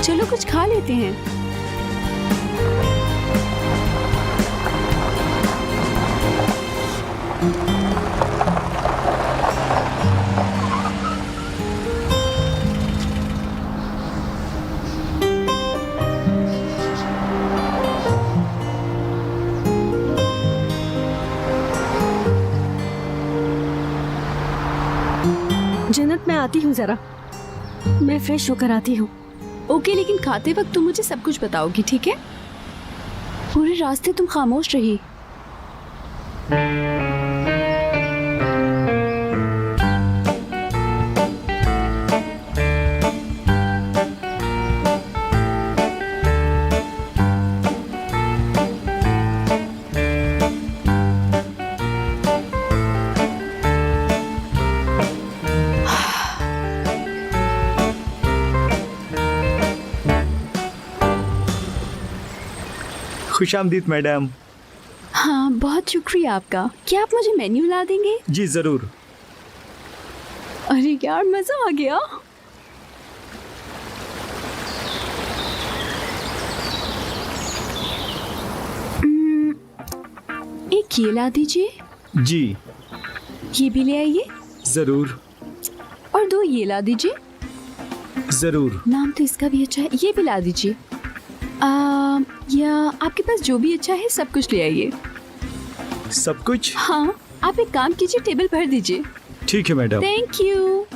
चलो कुछ खा लेते हैं। जन्नत, मैं आती हूँ जरा, मैं फ्रेश होकर आती हूँ। ओके, लेकिन खाते वक्त तुम मुझे सब कुछ बताओगी, ठीक है? पूरे रास्ते तुम खामोश रही। खुशामदीद मैडम। हाँ, बहुत शुक्रिया आपका। क्या आप मुझे मेन्यू ला देंगे? जी जरूर। अरे यार, मजा आ गया। एक ये ला दीजिए। जी ये भी ले आइए। जरूर और 2 ये ला दीजिए। जरूर। नाम तो इसका भी अच्छा है, ये भी ला दीजिए। या आपके पास जो भी अच्छा है सब कुछ ले आइए। सब कुछ? हाँ, आप एक काम कीजिए, टेबल भर दीजिए। ठीक है मैडम। Thank you.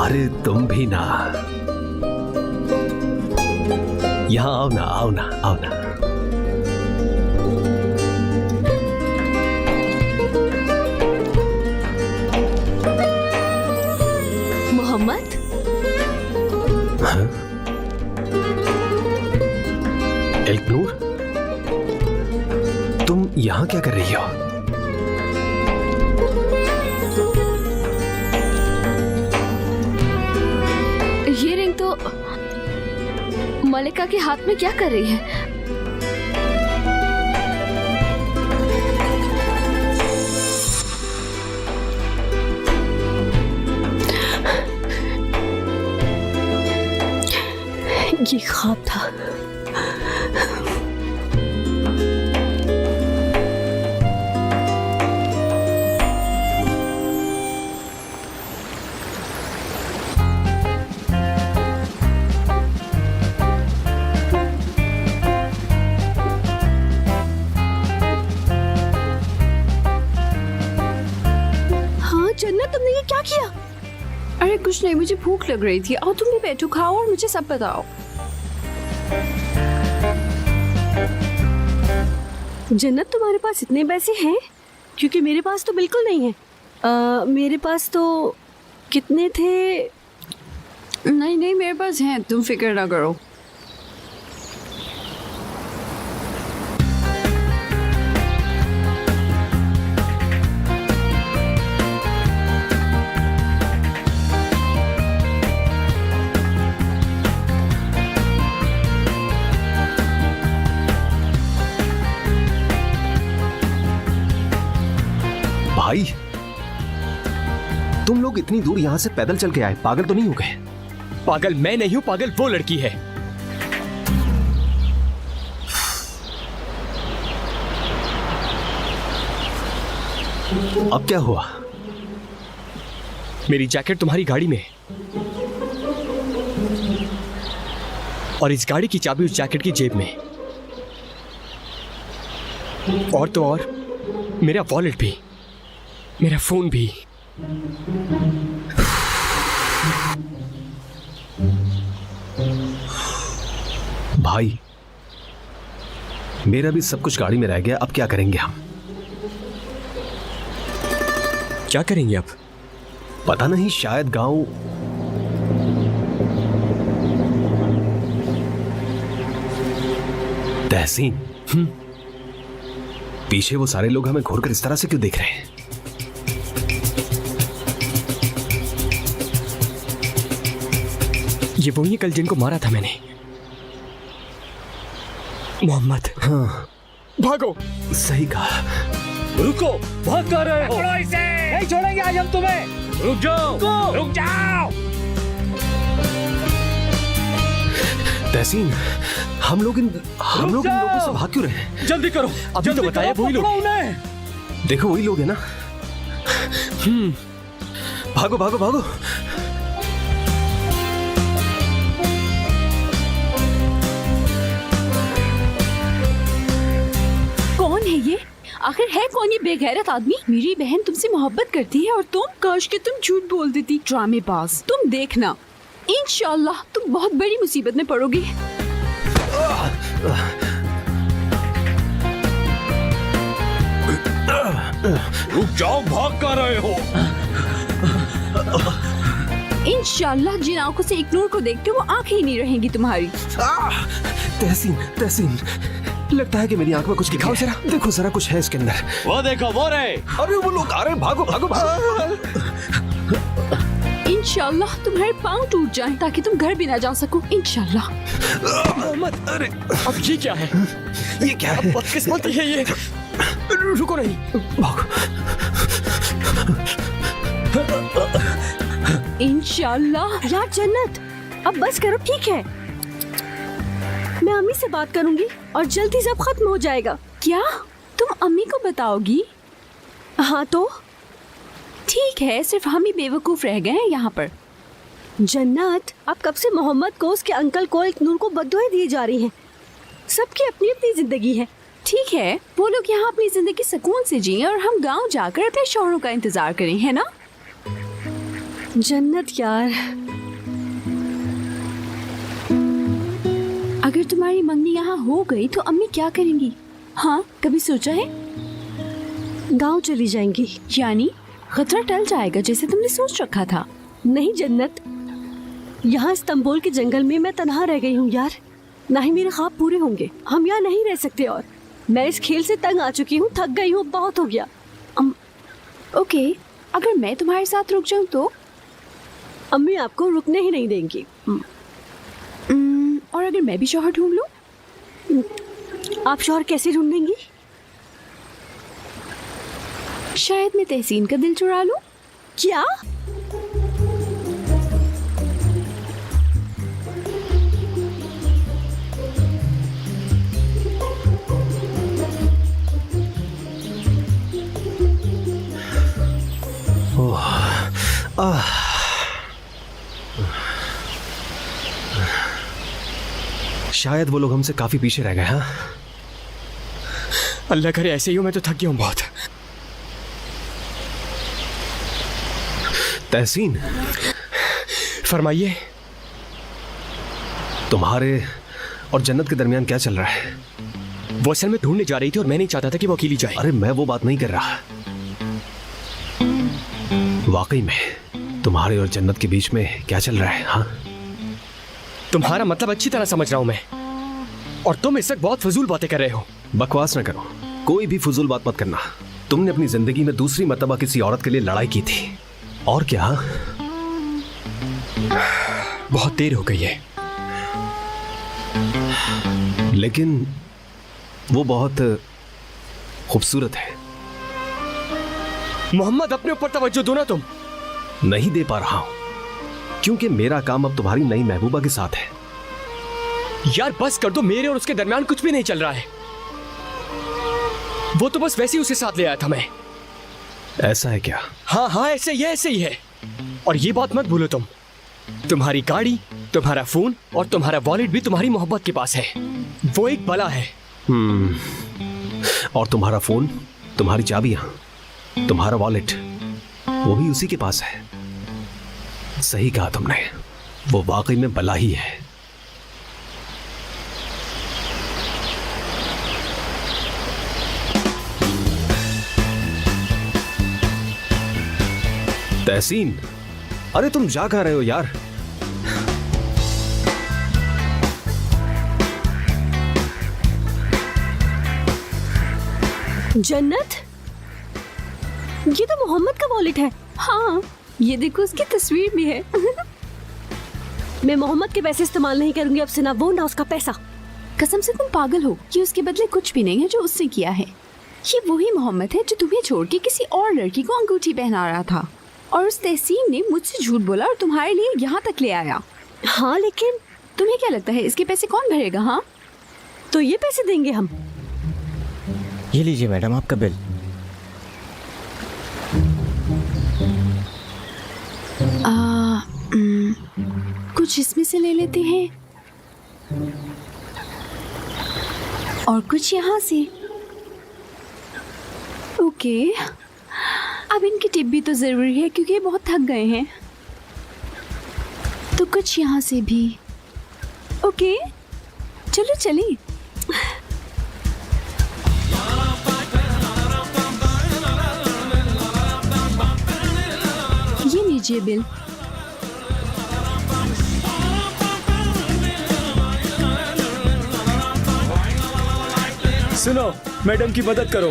अरे तुम भी ना, यहाँ आओ ना, आओ ना, आओ ना। मोहम्मद, हाँ? इल्कनूर, तुम यहाँ क्या कर रही हो? ये रिंग तो मलिका के हाथ में क्या कर रही है? ये ख्वाब था। जन्नत, तुमने ये क्या किया? अरे कुछ नहीं, मुझे भूख लग रही थी। और तुम भी बैठो, खाओ और मुझे सब बताओ। जन्नत, तुम्हारे पास इतने पैसे हैं? क्योंकि मेरे पास तो बिल्कुल नहीं है। मेरे पास तो कितने थे? नहीं नहीं, मेरे पास हैं, तुम फिक्र ना करो। भाई, तुम लोग इतनी दूर यहाँ से पैदल चल के आए, पागल तो नहीं हो गए? पागल मैं नहीं हूं, पागल वो लड़की है। अब क्या हुआ? मेरी जैकेट तुम्हारी गाड़ी में है और इस गाड़ी की चाबी उस जैकेट की जेब में है। और तो और मेरा वॉलेट भी, मेरा फोन भी। भाई, मेरा भी सब कुछ गाड़ी में रह गया, अब क्या करेंगे हम? क्या करेंगे अब? पता नहीं, शायद गांव। तहसीन, पीछे वो सारे लोग हमें घूरकर इस तरह से क्यों देख रहे हैं? ये वही है कल जिनको मारा था मैंने। मोहम्मद। हाँ भागो। सही कहा। रुको, भाग कर रहे हो? पकड़ो इसे, नहीं छोड़ेंगे आज हम तुम्हें। रुक जाओ। रुक जाओ। तहसीन, हम लोग इन लोगों से भाग क्यों रहे हैं? जल्दी करो। अभी तो जल्दी बताया करो, वही लोग। पकड़ो उन्हें। देखो वही लोग हैं ना। भागो भागो भागो। कौन है ये? आखिर है कौन ये बेगैरत आदमी? मेरी बहन तुमसे मोहब्बत करती है और तुम, काश के तुम झूठ बोल देती। ड्रामेबाज। तुम देखना, इंशाल्लाह तुम बहुत बड़ी मुसीबत में पड़ोगी। रुक जाओ, भाग कर रहे हो? इंशाल्लाह जिन आंखों से एक नूर को देखते हो वो आंखें ही नहीं रहेंगी तुम्हारी। तहसीन, तहसीन, लगता है कि मेरी आंख में कुछ दिखाओ जरा। देखो जरा कुछ है इसके अंदर। वो देखो, वो रहे। अरे वो लोग आ रहे हैं, भागो भागो भागो। इंशाल्लाह तुम्हारे पाँव टूट जाएं ताकि तुम घर भी ना जा सको। इंशाल्लाह। मोहम्मद, अरे अब ये क्या है? ये क्या है? बदकिस्मती है ये। रुको नहीं। भागो। इंशाल्लाह। यार जन्नत, अब बस करो, ठीक है? मैं अम्मी से बात करूंगी और जल्दी सब खत्म हो जाएगा। क्या तुम अम्मी को बताओगी? हाँ तो ठीक है, सिर्फ हम ही बेवकूफ रह गए हैं यहाँ पर। जन्नत, अब कब से मोहम्मद को, उसके अंकल को, एक नूर को बद्दुआएं दी जा रही हैं। सबकी अपनी अपनी जिंदगी है। ठीक है, वो लोग यहाँ अपनी जिंदगी सुकून से जिए और हम गांव जाकर अपने शौहरों का इंतजार करें, है ना? जन्नत यार, अगर तुम्हारी मंगनी यहाँ हो गई तो अम्मी क्या करेंगी? हाँ, कभी सोचा है? गांव चली जाएंगी। यानी खतरा टल जाएगा जैसे तुमने सोच रखा था। नहीं जन्नत, यहाँ इस्तांबुल के जंगल में मैं तन्हा रह गई हूँ यार। ना ही मेरे ख्वाब पूरे होंगे। हम यहाँ नहीं रह सकते और मैं इस खेल से तंग आ चुकी हूँ, थक गई हूँ, बहुत हो गया। ओके, अगर मैं तुम्हारे साथ रुक जाऊँ तो? अम्मी आपको रुकने ही नहीं देंगी। और अगर मैं भी शौहर ढूंढ लूँ? आप शौहर कैसे ढूंढेंगी? शायद मैं तहसीन का दिल चुरा लूँ। क्या? शायद वो लोग हमसे काफी पीछे रह गए। हाँ, अल्लाह करे ऐसे ही हो, मैं तो थक गया हूँ बहुत। तहसीन, फरमाइए। तुम्हारे और जन्नत के दरमियान क्या चल रहा है? वो असल में ढूंढने जा रही थी और मैं नहीं चाहता था कि वो अकेली जाए। अरे मैं वो बात नहीं कर रहा। वाकई में तुम्हारे और जन्नत के बीच में क्या चल रहा है? हाँ, तुम्हारा मतलब अच्छी तरह समझ रहा हूँ मैं, और तुम इस वक्त बहुत फजूल बातें कर रहे हो। बकवास ना करो, कोई भी फजूल बात मत करना। तुमने अपनी जिंदगी में दूसरी मर्तबा किसी औरत के लिए लड़ाई की थी, और क्या? बहुत देर हो गई है। लेकिन वो बहुत खूबसूरत है। मोहम्मद, अपने ऊपर तवज्जो दो ना तुम। नहीं दे पा रहा हूं क्योंकि मेरा काम अब तुम्हारी नई महबूबा के साथ है। यार बस कर दो, मेरे और उसके दरमियान कुछ भी नहीं चल रहा है। वो तो बस वैसे ही उसे साथ ले आया था मैं। ऐसा है क्या? हाँ हाँ, ऐसे ही है। और ये बात मत भूलो तुम, तुम्हारी गाड़ी, तुम्हारा फोन और तुम्हारा वॉलेट भी तुम्हारी मोहब्बत के पास है। वो एक बला है। और तुम्हारा फोन, तुम्हारी चाबियां, तुम्हारा वॉलेट, वो भी उसी के पास है। सही कहा तुमने, वो वाकई में बला ही है। तहसीन, अरे तुम जा कहां रहे हो यार? जन्नत, ये तो मोहम्मद का वॉलेट है। हाँ, ये देखो उसकी तस्वीर भी है। मैं मोहम्मद के पैसे इस्तेमाल नहीं करूंगी अब से, ना वो ना उसका पैसा। कसम से तुम पागल हो, कि उसके बदले कुछ भी नहीं है जो उसने किया है। ये वही मोहम्मद है जो तुम्हें छोड़ के किसी और लड़की को अंगूठी पहना रहा था, और उस तहसीन ने मुझसे झूठ बोला और तुम्हारे लिए यहाँ तक ले आया। हाँ लेकिन तुम्हें क्या लगता है इसके पैसे कौन भरेगा? हाँ, तो ये पैसे देंगे हम। ये लीजिए मैडम आपका बिल। कुछ इसमें से ले लेते हैं और कुछ यहाँ से। ओके, अब इनकी टिप भी तो जरूरी है क्योंकि ये बहुत थक गए हैं। तो कुछ यहाँ से भी। ओके, चलो चलिए। ये लीजिए बिल। सुनो, मैडम की मदद करो।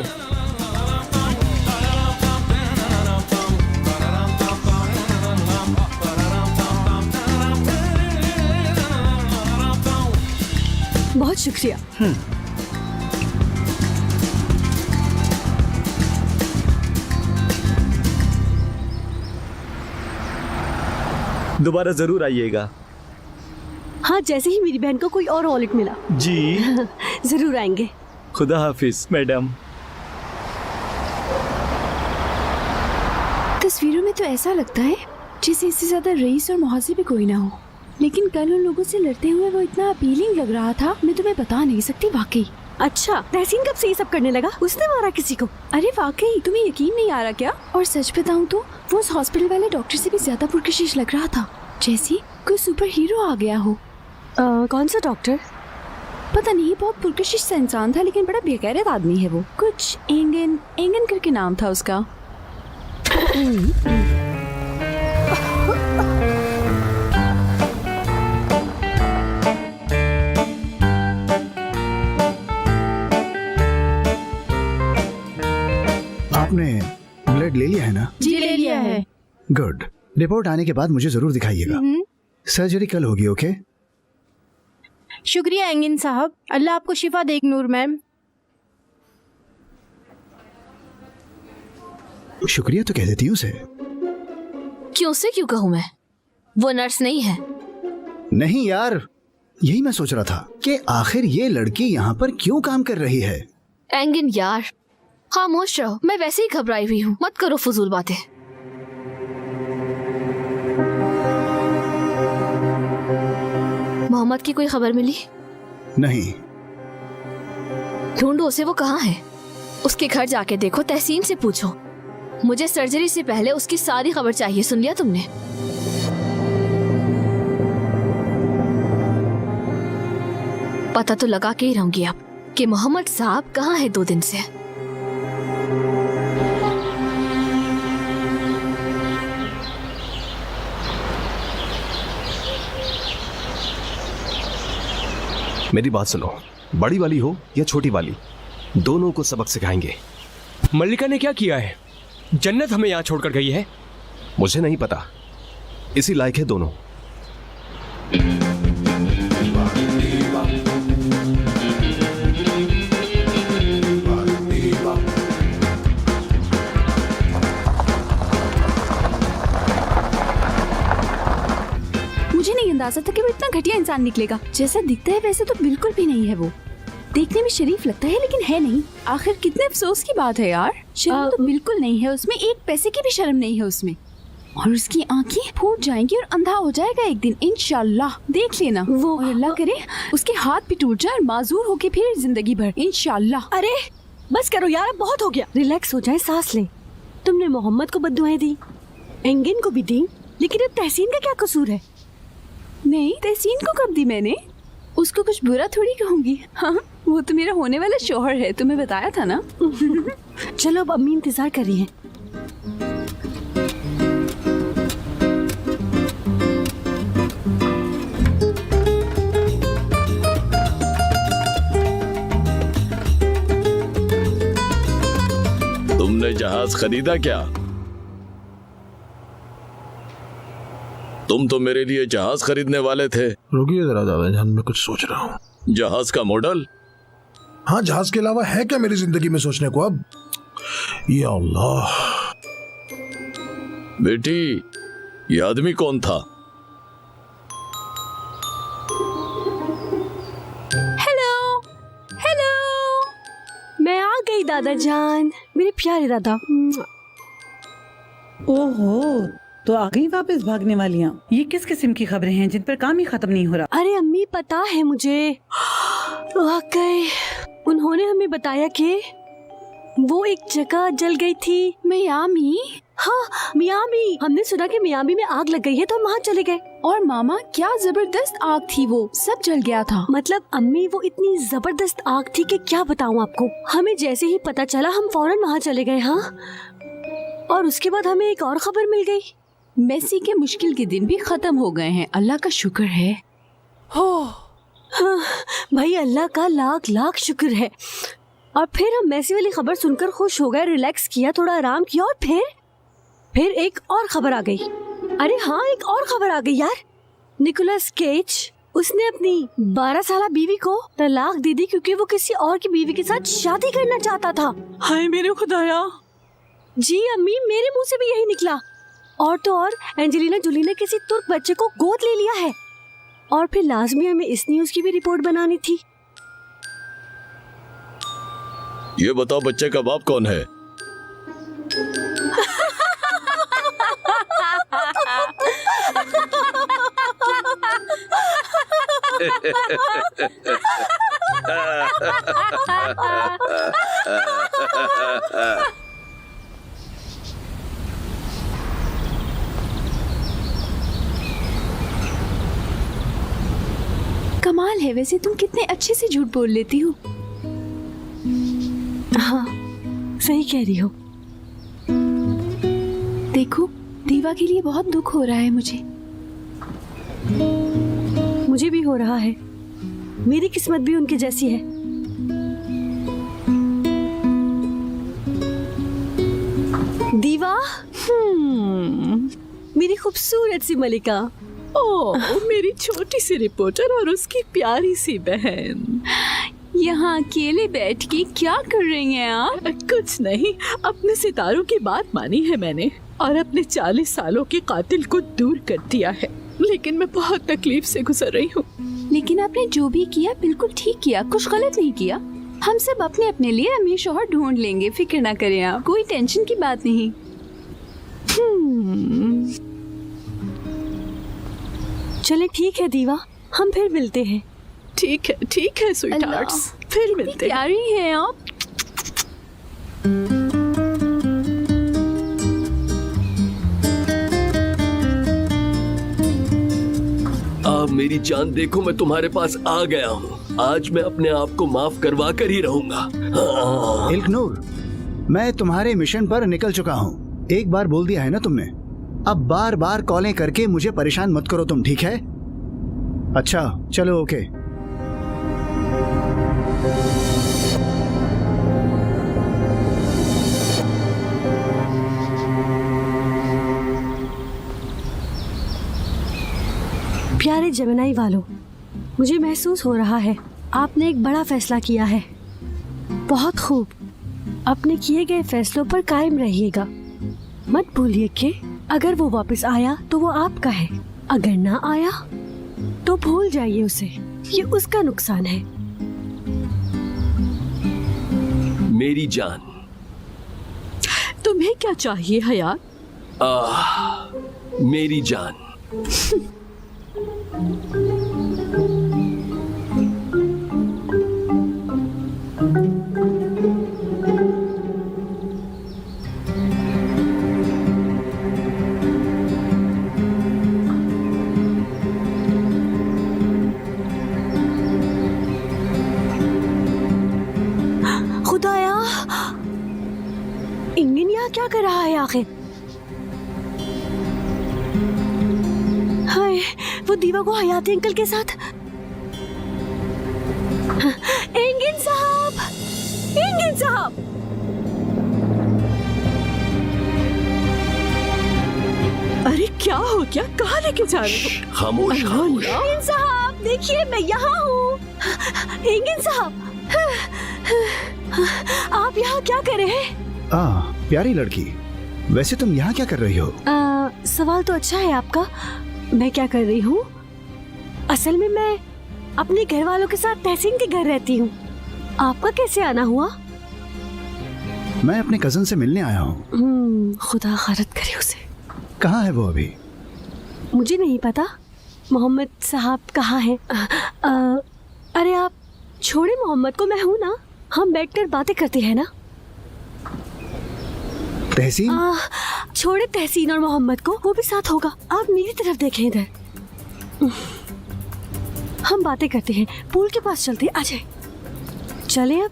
बहुत शुक्रिया। दोबारा जरूर आइएगा। हाँ, जैसे ही मेरी बहन को कोई और वॉलेट मिला जी। जरूर आएंगे। खुदा हाफिज मैडम। तस्वीरों में तो ऐसा लगता है जैसे इससे ज्यादा रईस और मुहाजिर भी कोई ना हो, लेकिन कल उन लोगों से लड़ते हुए वो इतना अपीलिंग लग रहा था, मैं तुम्हें बता नहीं सकती वाकई। अच्छा, तहसीन कब से ये सब करने लगा? उसने मारा किसी को? अरे वाकई तुम्हें यकीन नहीं आ रहा क्या? और सच बताऊं तो वो उस हॉस्पिटल वाले डॉक्टर से भी ज्यादा पुरकशिश लग रहा था, जैसे कोई सुपर हीरो आ गया हो। कौन सा डॉक्टर? पता नहीं, बहुत पुरकशिश सा इंसान था, लेकिन बड़ा बेगैरत आदमी है वो। कुछ एंगन एंगन करके नाम था उसका। आपने ब्लड ले लिया है ना? जी ले लिया है। गुड। रिपोर्ट आने के बाद मुझे जरूर दिखाइएगा। सर्जरी कल होगी, ओके? शुक्रिया एंगिन साहब, अल्लाह आपको शिफा देख नूर मैम। शुक्रिया तो कह देती हूँ उसे। क्यों से क्यों कहूँ मैं? वो नर्स नहीं है। नहीं यार, यही मैं सोच रहा था कि आखिर ये लड़की यहाँ पर क्यों काम कर रही है। एंगिन यार, खामोश रहो, मैं वैसे ही घबराई हुई हूँ, मत करो फजूल बातें। मोहम्मद की कोई खबर मिली? नहीं। ढूंढो उसे, वो कहाँ है? उसके घर जाके देखो, तहसीन से पूछो। मुझे सर्जरी से पहले उसकी सारी खबर चाहिए, सुन लिया तुमने? पता तो लगा के ही रहूंगी अब कि मोहम्मद साहब कहाँ है 2 दिन से। मेरी बात सुनो, बड़ी वाली हो या छोटी वाली, दोनों को सबक सिखाएंगे। मल्लिका ने क्या किया है? जन्नत हमें यहाँ छोड़कर गई है। मुझे नहीं पता, इसी लायक है दोनों। मुझे नहीं अंदाजा था कि वो इतना घटिया इंसान निकलेगा। जैसा दिखता है वैसे तो बिल्कुल भी नहीं है वो। देखने में शरीफ लगता है लेकिन है नहीं। आखिर कितने अफसोस की बात है यार, शर्म तो बिल्कुल नहीं है उसमें, 1 पैसे की भी शर्म नहीं है उसमें। और उसकी आंखें फूट जाएंगी और अंधा हो जाएगा एक दिन, इंशाल्लाह। देख लेना वो, और अल्लाह करे उसके हाथ भी टूट जाए और माजूर होके फिर जिंदगी भर, इंशाल्लाह। अरे बस करो यार, अब बहुत हो गया। रिलैक्स हो जाए, सांस लें। तुमने मोहम्मद को बद्दुआएं दी, एंगिन को भी दी, लेकिन अब तहसीन का क्या कसूर है? नहीं, तहसीन को कब दी मैंने? उसको कुछ बुरा थोड़ी कहूंगी। हाँ, वो तो मेरा होने वाला शौहर है, तुम्हें बताया था ना। चलो अब अम्मी इंतजार कर रही हैं। तुमने जहाज खरीदा क्या? तुम तो मेरे लिए जहाज खरीदने वाले थे। रुकिए जरा दादाजान, मैं कुछ सोच रहा हूँ। जहाज का मॉडल? हाँ, जहाज के अलावा है क्या मेरी जिंदगी में सोचने को अब? या अल्लाह। बेटी, ये आदमी कौन था? हेलो हेलो, मैं आ गई दादाजान, मेरे प्यारे दादा। ओहो, तो आ गई वापस भागने वालियाँ। ये किस किस्म की खबरें हैं जिन पर काम ही खत्म नहीं हो रहा? अरे अम्मी, पता है मुझे, वाकई उन्होंने हमें बताया कि वो एक जगह जल गई थी। मियामी? हाँ, मियामी। हमने सुना कि मियामी में आग लग गई है, तो हम वहाँ चले गए। और मामा, क्या जबरदस्त आग थी, वो सब जल गया था। मतलब अम्मी, वो इतनी जबरदस्त आग थी कि क्या बताऊँ आपको। हमें जैसे ही पता चला हम फौरन वहाँ चले गए। हाँ, और उसके बाद हमें एक और खबर मिल गई। मेसी के मुश्किल के दिन भी खत्म हो गए हैं, अल्लाह का शुक्र है। हाँ, भाई अल्लाह का लाख लाख शुक्र है। और फिर हम मेसी वाली खबर सुनकर खुश हो गए, रिलैक्स किया, थोड़ा आराम किया, और फिर एक और खबर आ गई। अरे हाँ, एक और खबर आ गई यार। निकोलस केज, उसने अपनी 12 साल बीवी को तलाक दे दी क्योंकि वो किसी और की बीवी के साथ शादी करना चाहता था। हाय मेरे खुदाया। जी अम्मी, मेरे मुंह से भी यही निकला। और तो और एंजेलिना जोली ने किसी तुर्क बच्चे को गोद ले लिया है। और फिर लाजमी हमें इस न्यूज़ की भी रिपोर्ट बनानी थी। ये बताओ, बच्चे का बाप कौन है? कमाल है, वैसे तुम कितने अच्छे से झूठ बोल लेती हो। हाँ, सही कह रही हो। देखो, दीवा के लिए बहुत दुख हो रहा है मुझे भी हो रहा है। मेरी किस्मत भी उनके जैसी है। दीवा, मेरी खूबसूरत सी मलिका। ओह, मेरी छोटी सी रिपोर्टर और उसकी प्यारी सी बहन, यहाँ अकेले बैठ के क्या कर रही हैं आप? कुछ नहीं, अपने सितारों की बात मानी है मैंने और अपने 40 सालों के कातिल को दूर कर दिया है, लेकिन मैं बहुत तकलीफ से गुजर रही हूँ। लेकिन आपने जो भी किया बिल्कुल ठीक किया, कुछ गलत नहीं किया। हम सब अपने अपने लिए अमीर शौहर ढूंढ लेंगे, फिक्र ना करें आप, कोई टेंशन की बात नहीं। चले ठीक है दीवा, हम फिर मिलते हैं। ठीक है स्वीटहार्ट्स, फिर मिलते हैं। प्यारी हैं आप। मेरी जान, देखो मैं तुम्हारे पास आ गया हूँ। आज मैं अपने आप को माफ करवा कर ही रहूंगा। इल्कनूर, मैं तुम्हारे मिशन पर निकल चुका हूँ। एक बार बोल दिया है ना तुमने, अब बार बार कॉलें करके मुझे परेशान मत करो तुम, ठीक है? अच्छा चलो, ओके। प्यारे जमेनाई वालों, मुझे महसूस हो रहा है आपने एक बड़ा फैसला किया है। बहुत खूब, अपने किए गए फैसलों पर कायम रहिएगा। मत भूलिए कि अगर वो वापस आया तो वो आपका है, अगर ना आया तो भूल जाइए उसे, ये उसका नुकसान है। मेरी जान, तुम्हें क्या चाहिए हयात? मेरी जान, खुदाया, इंगिन यहाँ क्या कर रहा है आखिर? हाय, वो दीवा को हयाती अंकल के साथ। इंगिन साहब, इंगिन साहब, अरे क्या क्या हो गया? कहाँ लेके जा रहे हो? खामोश खामोश। इंगिन साहब देखिए मैं यहाँ हूँ। इंगिन साहब आप यहाँ क्या कर रहे हैं? प्यारी लड़की, वैसे तुम यहाँ क्या कर रही हो? सवाल तो अच्छा है आपका। मैं क्या कर रही हूँ? असल में मैं अपने घर वालों के साथ तहसीन के घर रहती हूँ। आपका कैसे आना हुआ? मैं अपने कजन से मिलने आया हूँ। खुदा खैरत करे उसे। कहाँ है वो अभी? मुझे नहीं पता। मोहम्मद साहब कहाँ हैं? अरे आप छोड़े मोहम्मद को, मैं हूँ ना। हम बैठकर बातें करते हैं ना। तहसीन? छोड़े तहसीन और मोहम्मद को, वो भी साथ होगा। आप मेरी तरफ देखें इधर। हम बातें करते हैं, पूल के पास चलते हैं। आ जाए। चले अब?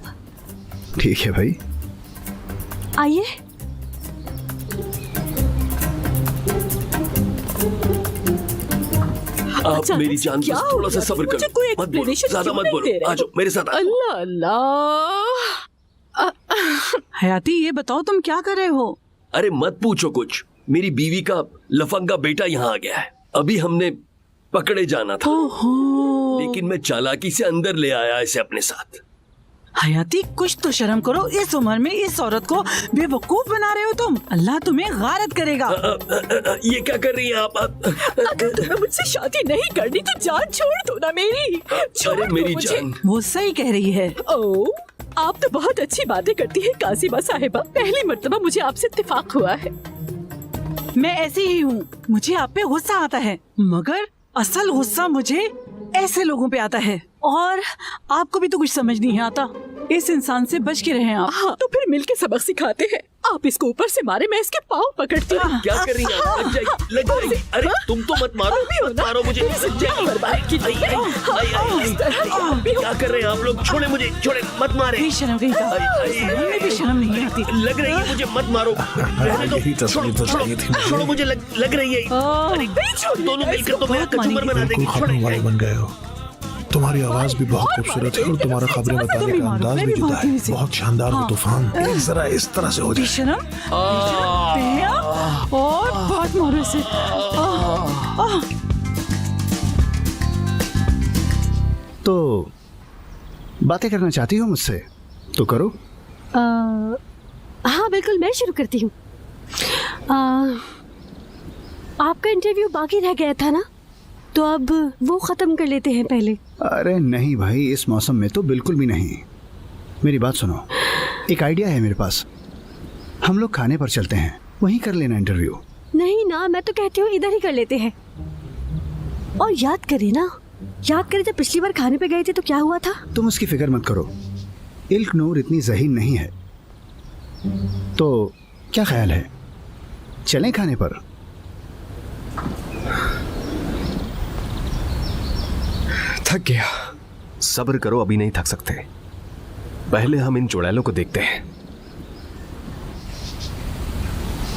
ठीक है भाई, आइए। आप मेरी जान बस थोड़ा सा सब्र करो, मत बोलो, ज्यादा मत बोलो। आ जाओ मेरे साथ। अल्लाह अल्लाह। हयाती ये बताओ तुम क्या कर रहे हो? अरे मत पूछो कुछ। मेरी बीवी का लफंगा बेटा यहाँ आ गया है। अभी हमने पकड़े जाना था, लेकिन मैं चालाकी से अंदर ले आया इसे अपने साथ। हयाती कुछ तो शर्म करो। इस उम्र में इस औरत को बेवकूफ बना रहे हो तुम। अल्लाह तुम्हें गारत करेगा। ये क्या कर रही हैं आप? अगर तुम्हें मुझसे शादी नहीं करनी तो जान छोड़ दो ना मेरी। अरे मेरी जान। वो सही कह रही है। ओ, आप तो बहुत अच्छी बातें करती हैं कासिमा साहिबा। पहली मर्तबा मुझे आपसे इत्तेफाक हुआ है। मैं ऐसी ही हूँ। मुझे आप पे गुस्सा आता है, मगर असल गुस्सा मुझे ऐसे लोगों पे आता है। और आपको भी तो कुछ समझ नहीं आता। इस इंसान से बच के रहें आप। हाँ, तो फिर मिलके सबक सिखाते हैं। आप इसको ऊपर से मारे, मैं इसके पाँव पकड़ती हूँ। क्या कर रही हैं आप? लग जाएगी, लग जाएगी। अरे तुम तो मत मारो, मत मारो मुझे। लग जाएगी। क्या कर रहे हैं आप लोग? छोड़े मुझे, छोड़े, मत मारे। बेशर्म कहीं का। हमें भी शर्म नहीं आती। लग रही है मुझे, मत मारो। छोड़ो मुझे, लग रही है। दोनों मिलकर तो मेरा कचूमर बना देंगे। खत्म वाले बन गए हो। तुम्हारी आवाज भी बहुत खूबसूरत है और तुम्हारा खबरें बताने का अंदाज भी जुदा है। बहुत शानदार हो तूफान। जरा इस तरह से हो जाए। और बहुत मारो से। तो बातें करना चाहती हो मुझसे तो करो। हाँ बिल्कुल, मैं शुरू करती हूँ। आपका इंटरव्यू बाकी रह गया था ना, तो अब वो खत्म कर लेते हैं पहले। अरे नहीं भाई, इस मौसम में तो बिल्कुल भी नहीं। मेरी बात सुनो, एक आइडिया है मेरे पास। हम लोग खाने पर चलते हैं, वहीं कर लेना इंटरव्यू। नहीं ना, मैं तो कहती हूँ इधर ही कर लेते हैं। और याद करें ना, याद करें जब पिछली बार खाने पे गए थे तो क्या हुआ था। तुम उसकी फिक्र मत करो, इल्क नूर इतनी ज़हीन नहीं है। तो क्या ख्याल है, चलें खाने पर? थक गया। सब्र करो, अभी नहीं थक सकते। पहले हम इन चुड़ैलों को देखते हैं।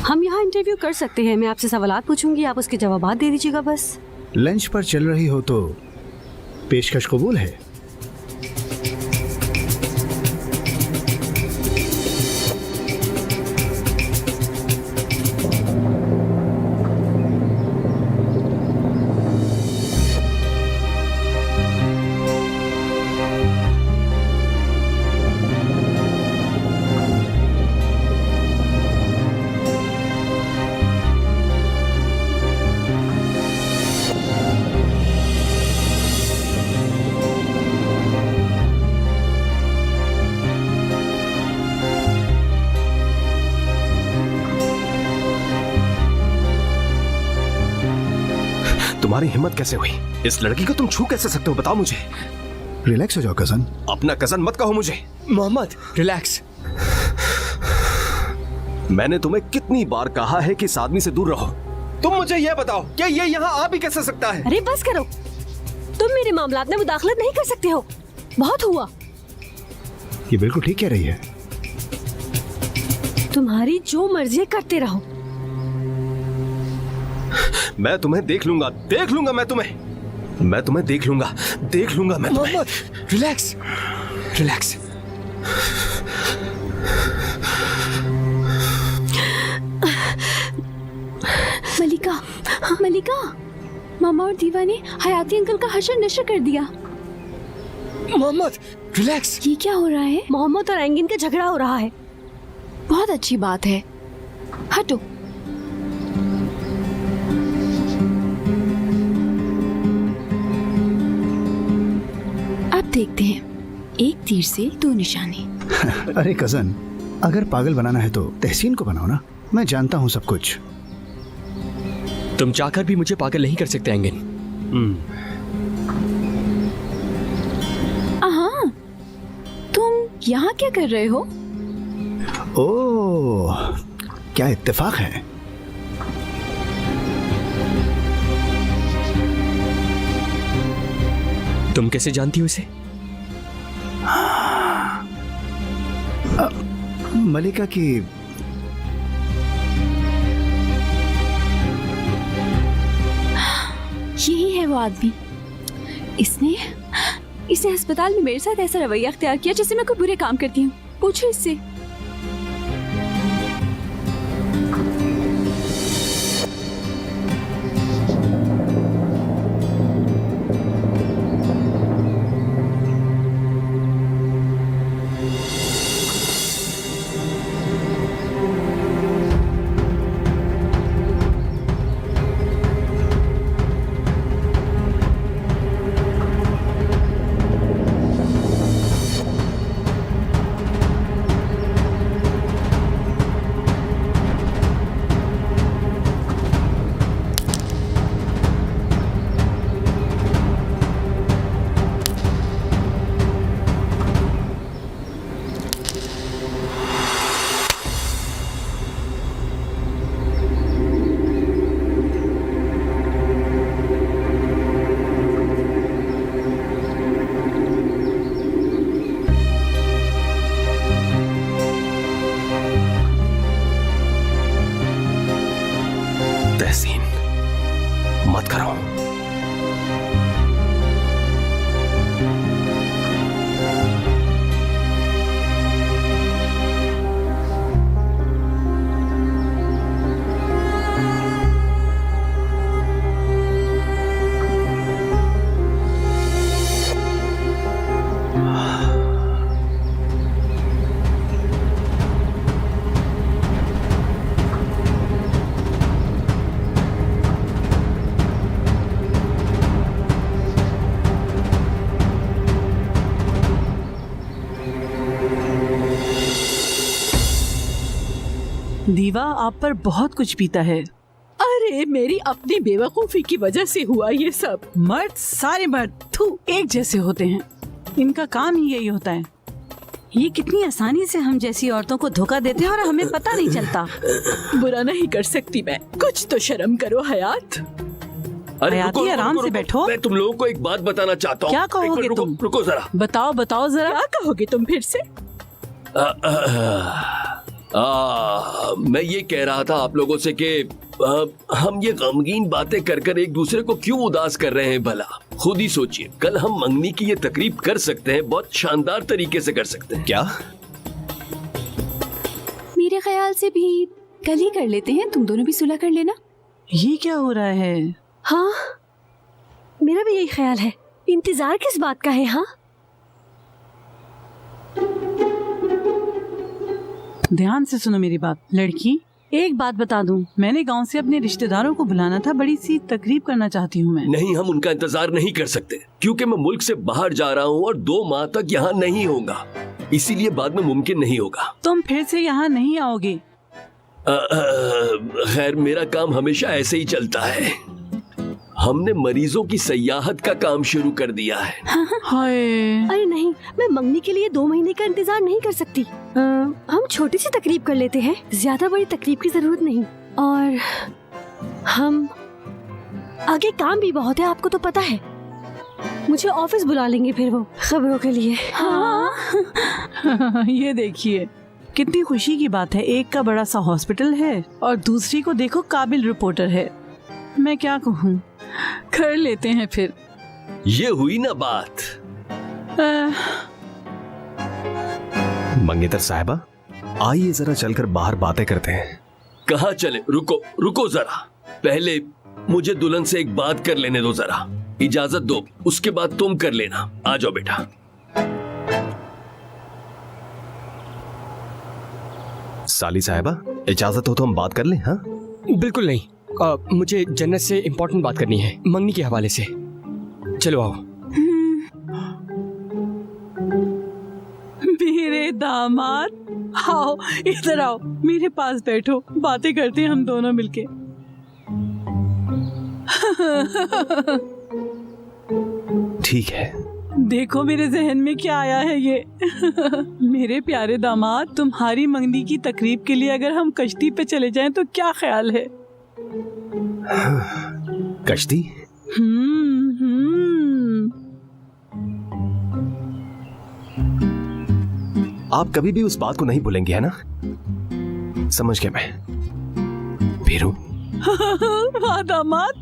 हम यहाँ इंटरव्यू कर सकते हैं। मैं आपसे सवालात पूछूंगी, आप उसके जवाब दे दीजिएगा बस। लंच पर चल रही हो तो पेशकश कबूल है। तुम्हारी हिम्मत कैसे हुई? इस लड़की को तुम छू कैसे सकते हो, बताओ मुझे। रिलैक्स हो जाओ कजन। अपना कजन मत कहो मुझे। मोहम्मद रिलैक्स। मैंने तुम्हें कितनी बार कहा है कि इस आदमी से दूर रहो। तुम मुझे यह बताओ, क्या ये यहाँ आ भी कैसे सकता है? अरे बस करो, तुम मेरे मामलात में मुदाखलत नहीं कर सकते हो। बहुत हुआ। ये बिल्कुल ठीक कह रही है। तुम्हारी जो मर्जी करते रहो। मैं तुम्हें देख लूंगा, देख लूंगा मैं तुम्हें देख लूंगा, देख लूंगा मैं तुम्हें। Mohammed relax, relax. मलिका, मलिका, मामा और दीवा ने हयाती अंकल का हशर नशर कर दिया। मोहम्मद, रिलैक्स। ये क्या हो रहा है? मोहम्मद और एंगिन का झगड़ा हो रहा है। बहुत अच्छी बात है, हटो। अब देखते हैं, एक तीर से दो निशाने। अरे कजन, अगर पागल बनाना है तो तहसीन को बनाओ ना, मैं जानता हूँ सब कुछ। तुम चाहकर भी मुझे पागल नहीं कर सकते एंगिन। हाँ, तुम यहाँ क्या कर रहे हो? ओह, क्या इत्तेफाक है। तुम कैसे जानती हो इसे? मलिका की यही है वो आदमी। इसने अस्पताल में मेरे साथ ऐसा रवैया अख्तियार किया जैसे मैं कोई बुरे काम करती हूँ। पूछो इससे। मत करो। दीवा आप पर बहुत कुछ पीता है। अरे मेरी अपनी बेवकूफी की वजह से हुआ ये सब। मर्द, सारे मर्द एक जैसे होते हैं, इनका काम ही यही होता है। ये कितनी आसानी से हम जैसी औरतों को धोखा देते हैं और हमें पता नहीं चलता। बुरा नहीं कर सकती मैं, कुछ तो शर्म करो हयात। अरे हयाती, आराम से बैठो। मैं तुम लोगों को एक बात बताना चाहता हूँ। क्या कहोगे तुम? रुको जरा। बताओ जरा। क्या कहोगे तुम फिर से? मैं ये कह रहा था आप लोगों से कि हम ये गमगीन बातें कर कर एक दूसरे को क्यों उदास कर रहे हैं भला। खुद ही सोचिए, कल हम मंगनी की ये तकरीब कर सकते हैं, बहुत शानदार तरीके से कर सकते हैं। क्या? मेरे ख्याल से भी कल ही कर लेते हैं, तुम दोनों भी सुलह कर लेना। ये क्या हो रहा है? हाँ, मेरा भी यही ख्याल है। इंतजार किस बात का है? हाँ, ध्यान से सुनो मेरी बात। लड़की, एक बात बता दूं, मैंने गांव से अपने रिश्तेदारों को बुलाना था, बड़ी सी तकरीब करना चाहती हूँ मैं। नहीं, हम उनका इंतजार नहीं कर सकते क्योंकि मैं मुल्क से बाहर जा रहा हूँ और 2 माह तक यहाँ नहीं होगा, इसीलिए बाद में मुमकिन नहीं होगा। तुम फिर से यहाँ नहीं आओगे? खैर, मेरा काम हमेशा ऐसे ही चलता है। हमने मरीजों की सयाहत का काम शुरू कर दिया है। हाय। अरे नहीं, मैं मंगनी के लिए 2 महीने का इंतजार नहीं कर सकती। हम छोटी सी तकरीब कर लेते हैं, ज्यादा बड़ी तकरीब की जरूरत नहीं। और हम आगे काम भी बहुत है, आपको तो पता है। मुझे ऑफिस बुला लेंगे फिर वो खबरों के लिए। हाँ। ये देखिए कितनी खुशी की बात है, एक का बड़ा सा हॉस्पिटल है और दूसरी को देखो काबिल रिपोर्टर है। मैं क्या कहूँ, कर लेते हैं फिर। ये हुई ना बात। मंगेतर साहिबा, आइए जरा चलकर बाहर बातें करते हैं। कहाँ चले? रुको जरा। पहले मुझे दुल्हन से एक बात कर लेने दो जरा। इजाजत दो, उसके बाद तुम कर लेना। आ जाओ बेटा। साली साहिबा, इजाजत हो तो हम बात कर लें? हाँ बिल्कुल नहीं। मुझे जन्नत से इम्पोर्टेंट बात करनी है, मंगनी के हवाले से। चलो आओ। मेरे दामाद, आओ इधर आओ, मेरे पास बैठो, बातें करते हैं हम दोनों मिलके। ठीक है। देखो मेरे जहन में क्या आया है ये। मेरे प्यारे दामाद, तुम्हारी मंगनी की तकरीब के लिए अगर हम कश्ती पे चले जाएं तो क्या ख्याल है? कश्ती? आप कभी भी उस बात को नहीं भूलेंगे, है ना? समझ गया मैं। भीरू। वाह दामाद।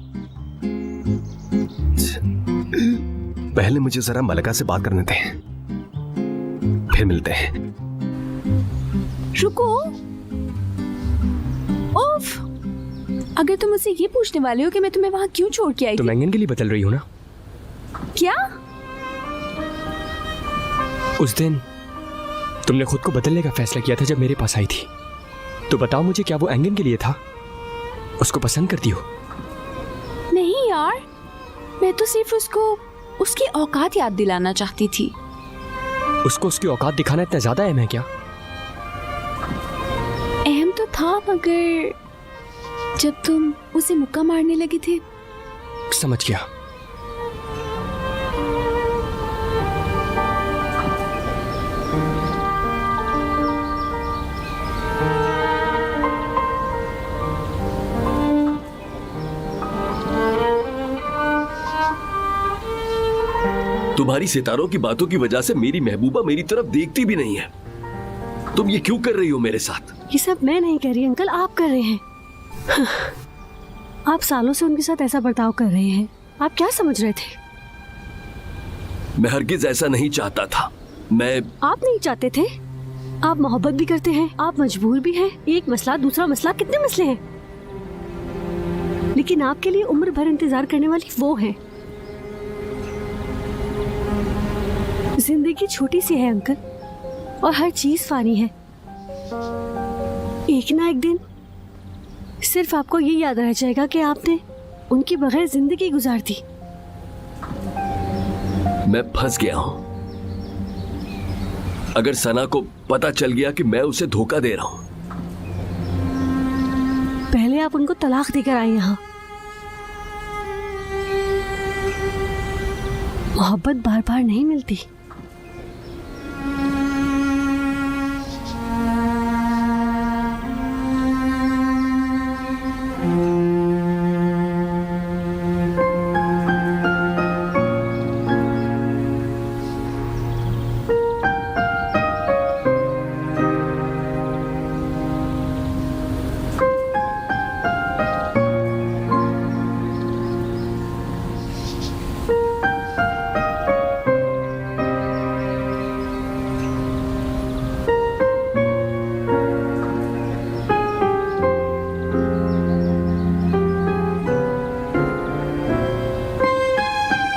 पहले मुझे जरा मलका से बात करने दें, फिर मिलते हैं। रुको। उफ, अगर तुम मुझसे ये पूछने वाले हो कि मैं तुम्हें वहाँ क्यों छोड़ के आई तुम एंगन के लिए बदल रही हो ना? क्या? उस दिन तुमने खुद को बदलने का फैसला किया था जब मेरे पास आई थी। तो बताओ मुझे, क्या वो एंगन के लिए था? उसको पसंद करती हो? नहीं यार, मैं तो सिर्फ उसको उसकी औकात याद दिलाना चाहती थी। उसको उसकी औकात दिखाना इतना ज्यादा अहम है क्या? अहम तो था, मगर जब तुम उसे मुक्का मारने लगे थे। समझ गया। तुम्हारी सितारों की बातों की वजह से मेरी महबूबा मेरी तरफ देखती भी नहीं है। तुम ये क्यों कर रही हो मेरे साथ? ये सब मैं नहीं कर रही अंकल, आप कर रहे हैं। आप सालों से उनके साथ ऐसा बर्ताव कर रहे हैं। आप क्या समझ रहे थे? मैं हरगिज ऐसा नहीं चाहता था। आप नहीं चाहते थे? आप मोहब्बत भी करते हैं, आप मजबूर भी हैं। एक मसला दूसरा मसला, कितने मसले हैं। लेकिन आपके लिए उम्र भर इंतजार करने वाली वो है। जिंदगी छोटी सी है अंकल, और हर चीज फानी है। एक ना एक दिन सिर्फ आपको ये याद रह जाएगा कि आपने उनके बगैर जिंदगी गुजार दी। मैं फंस गया हूं। अगर सना को पता चल गया कि मैं उसे धोखा दे रहा हूं। पहले आप उनको तलाक देकर आए यहाँ। मोहब्बत बार बार नहीं मिलती।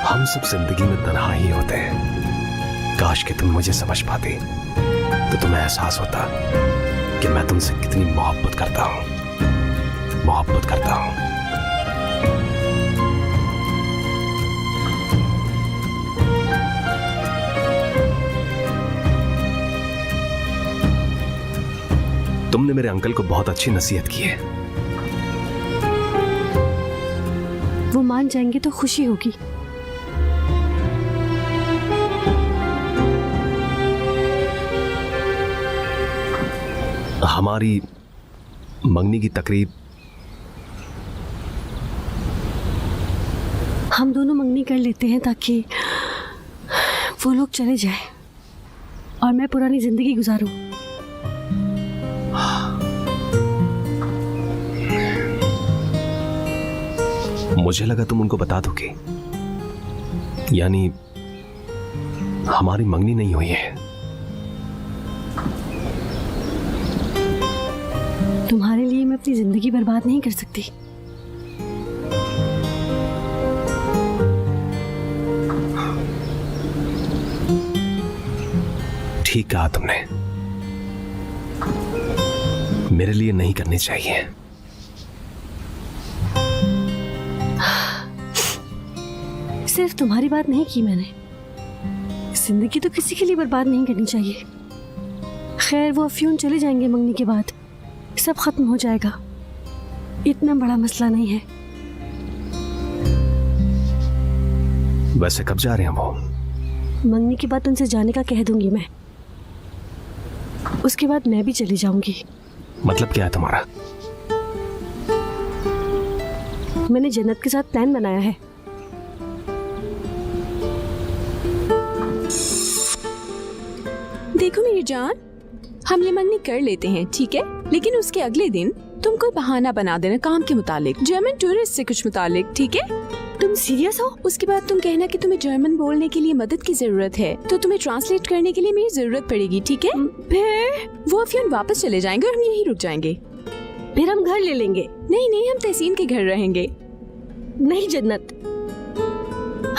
हम सब जिंदगी में तन्हा ही होते हैं। काश कि तुम मुझे समझ पाती तो तुम्हें एहसास होता कि मैं तुमसे कितनी मोहब्बत करता हूं। मोहब्बत करता हूं। तुमने मेरे अंकल को बहुत अच्छी नसीहत की है। वो मान जाएंगे तो खुशी होगी। हमारी मंगनी की तकरीब हम दोनों मंगनी कर लेते हैं ताकि वो लोग चले जाएं और मैं पुरानी जिंदगी गुजारूं। मुझे लगा तुम उनको बता दोगे, यानी हमारी मंगनी नहीं हुई है। तुम्हारे लिए मैं अपनी जिंदगी बर्बाद नहीं कर सकती। ठीक कहा तुमने, मेरे लिए नहीं करनी चाहिए। सिर्फ तुम्हारी बात नहीं की मैंने, जिंदगी तो किसी के लिए बर्बाद नहीं करनी चाहिए। खैर वो अफ्यून चले जाएंगे मंगनी के बाद, सब खत्म हो जाएगा, इतना बड़ा मसला नहीं है। वैसे कब जा रहे हैं वो? मंगनी के बाद उनसे जाने का कह दूंगी मैं, उसके बाद मैं भी चली जाऊंगी। मतलब क्या है तुम्हारा? मैंने जन्नत के साथ प्लान बनाया है। देखो मेरी जान, हम ये मंगनी कर लेते हैं, ठीक है, लेकिन उसके अगले दिन तुम कोई बहाना बना देना काम के मुतालिक, जर्मन टूरिस्ट से कुछ मुतालिक, ठीक है? तुम सीरियस हो? उसके बाद तुम कहना कि तुम्हें जर्मन बोलने के लिए मदद की जरूरत है, तो तुम्हें ट्रांसलेट करने के लिए मेरी जरूरत पड़ेगी, ठीक है? फिर वो अफ्यून वापस चले जाएंगे और हम यहीं रुक जाएंगे। फिर हम घर ले लेंगे। नहीं नहीं, हम तहसीन के घर रहेंगे। नहीं जन्नत,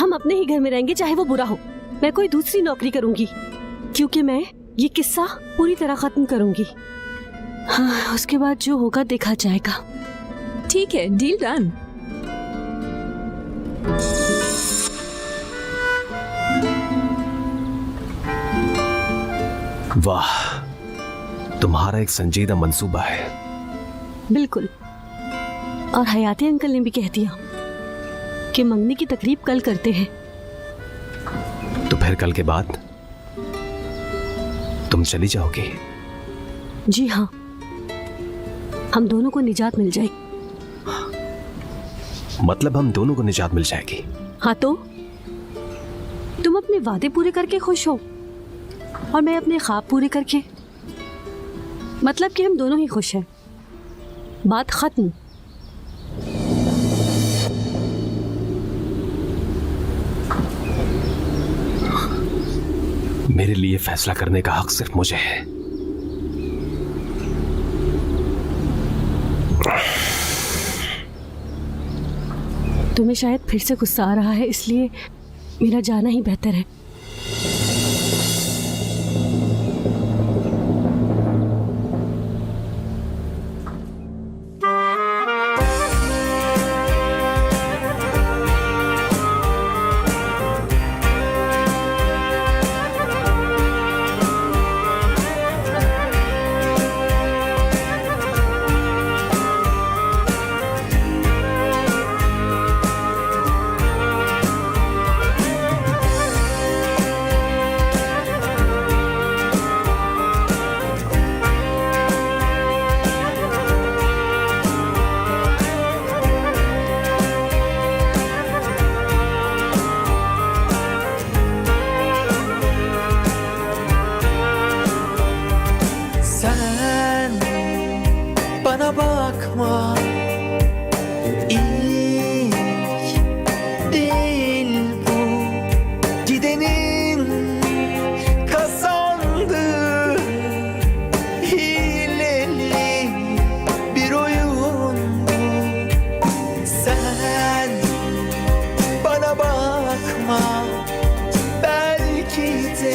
हम अपने ही घर में रहेंगे, चाहे वो बुरा हो। मैं कोई दूसरी नौकरी करूंगी, क्योंकि मैं ये किस्सा पूरी तरह खत्म करूंगी। हाँ, उसके बाद जो होगा देखा जाएगा। ठीक है, डील डन। वाह, तुम्हारा एक संजीदा मंसूबा है। बिल्कुल, और हयाती अंकल ने भी कह दिया कि मंगनी की तकरीब कल करते हैं। तो फिर कल के बाद तुम चली जाओगी? जी हाँ, हम दोनों को निजात मिल जाएगी। मतलब हम दोनों को निजात मिल जाएगी? हाँ, तो तुम अपने वादे पूरे करके खुश हो और मैं अपने ख्वाब पूरे करके, मतलब कि हम दोनों ही खुश हैं। बात खत्म। मेरे लिए फैसला करने का हक सिर्फ मुझे है। तुम्हें शायद फिर से गुस्सा आ रहा है, इसलिए मेरा जाना ही बेहतर है। bana bakma. İlk değil bu, gidenin kazandı. Hileli bir oyun bu. Sen bana bakma, belki de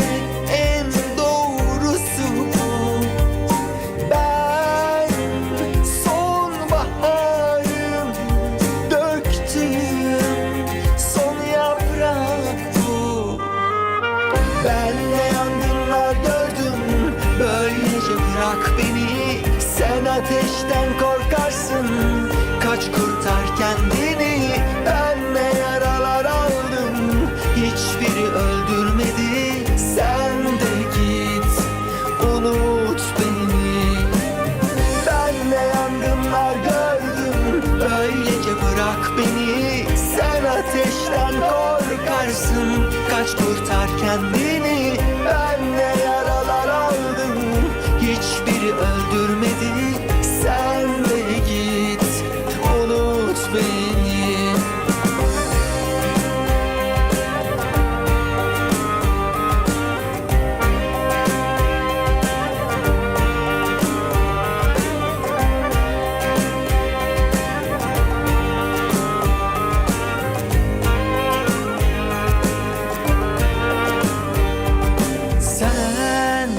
en doğrusu bu. Ben sonbaharın döktüğüm son yaprak bu. Ben de yangınlar gördüm, böylece bırak beni. Sen ateşten korkarsın, kaç kurtar kendini. Ben de yaralar aldım, hiçbiri öldürmedi. Sen de git, unut beni. Ben de yangınlar gördüm, böylece bırak beni. Sen ateşten korkarsın, kaç kurtar kendini. Ben de yaralar aldım, hiçbiri öldürmedi. Sen de git, unut beni. Sen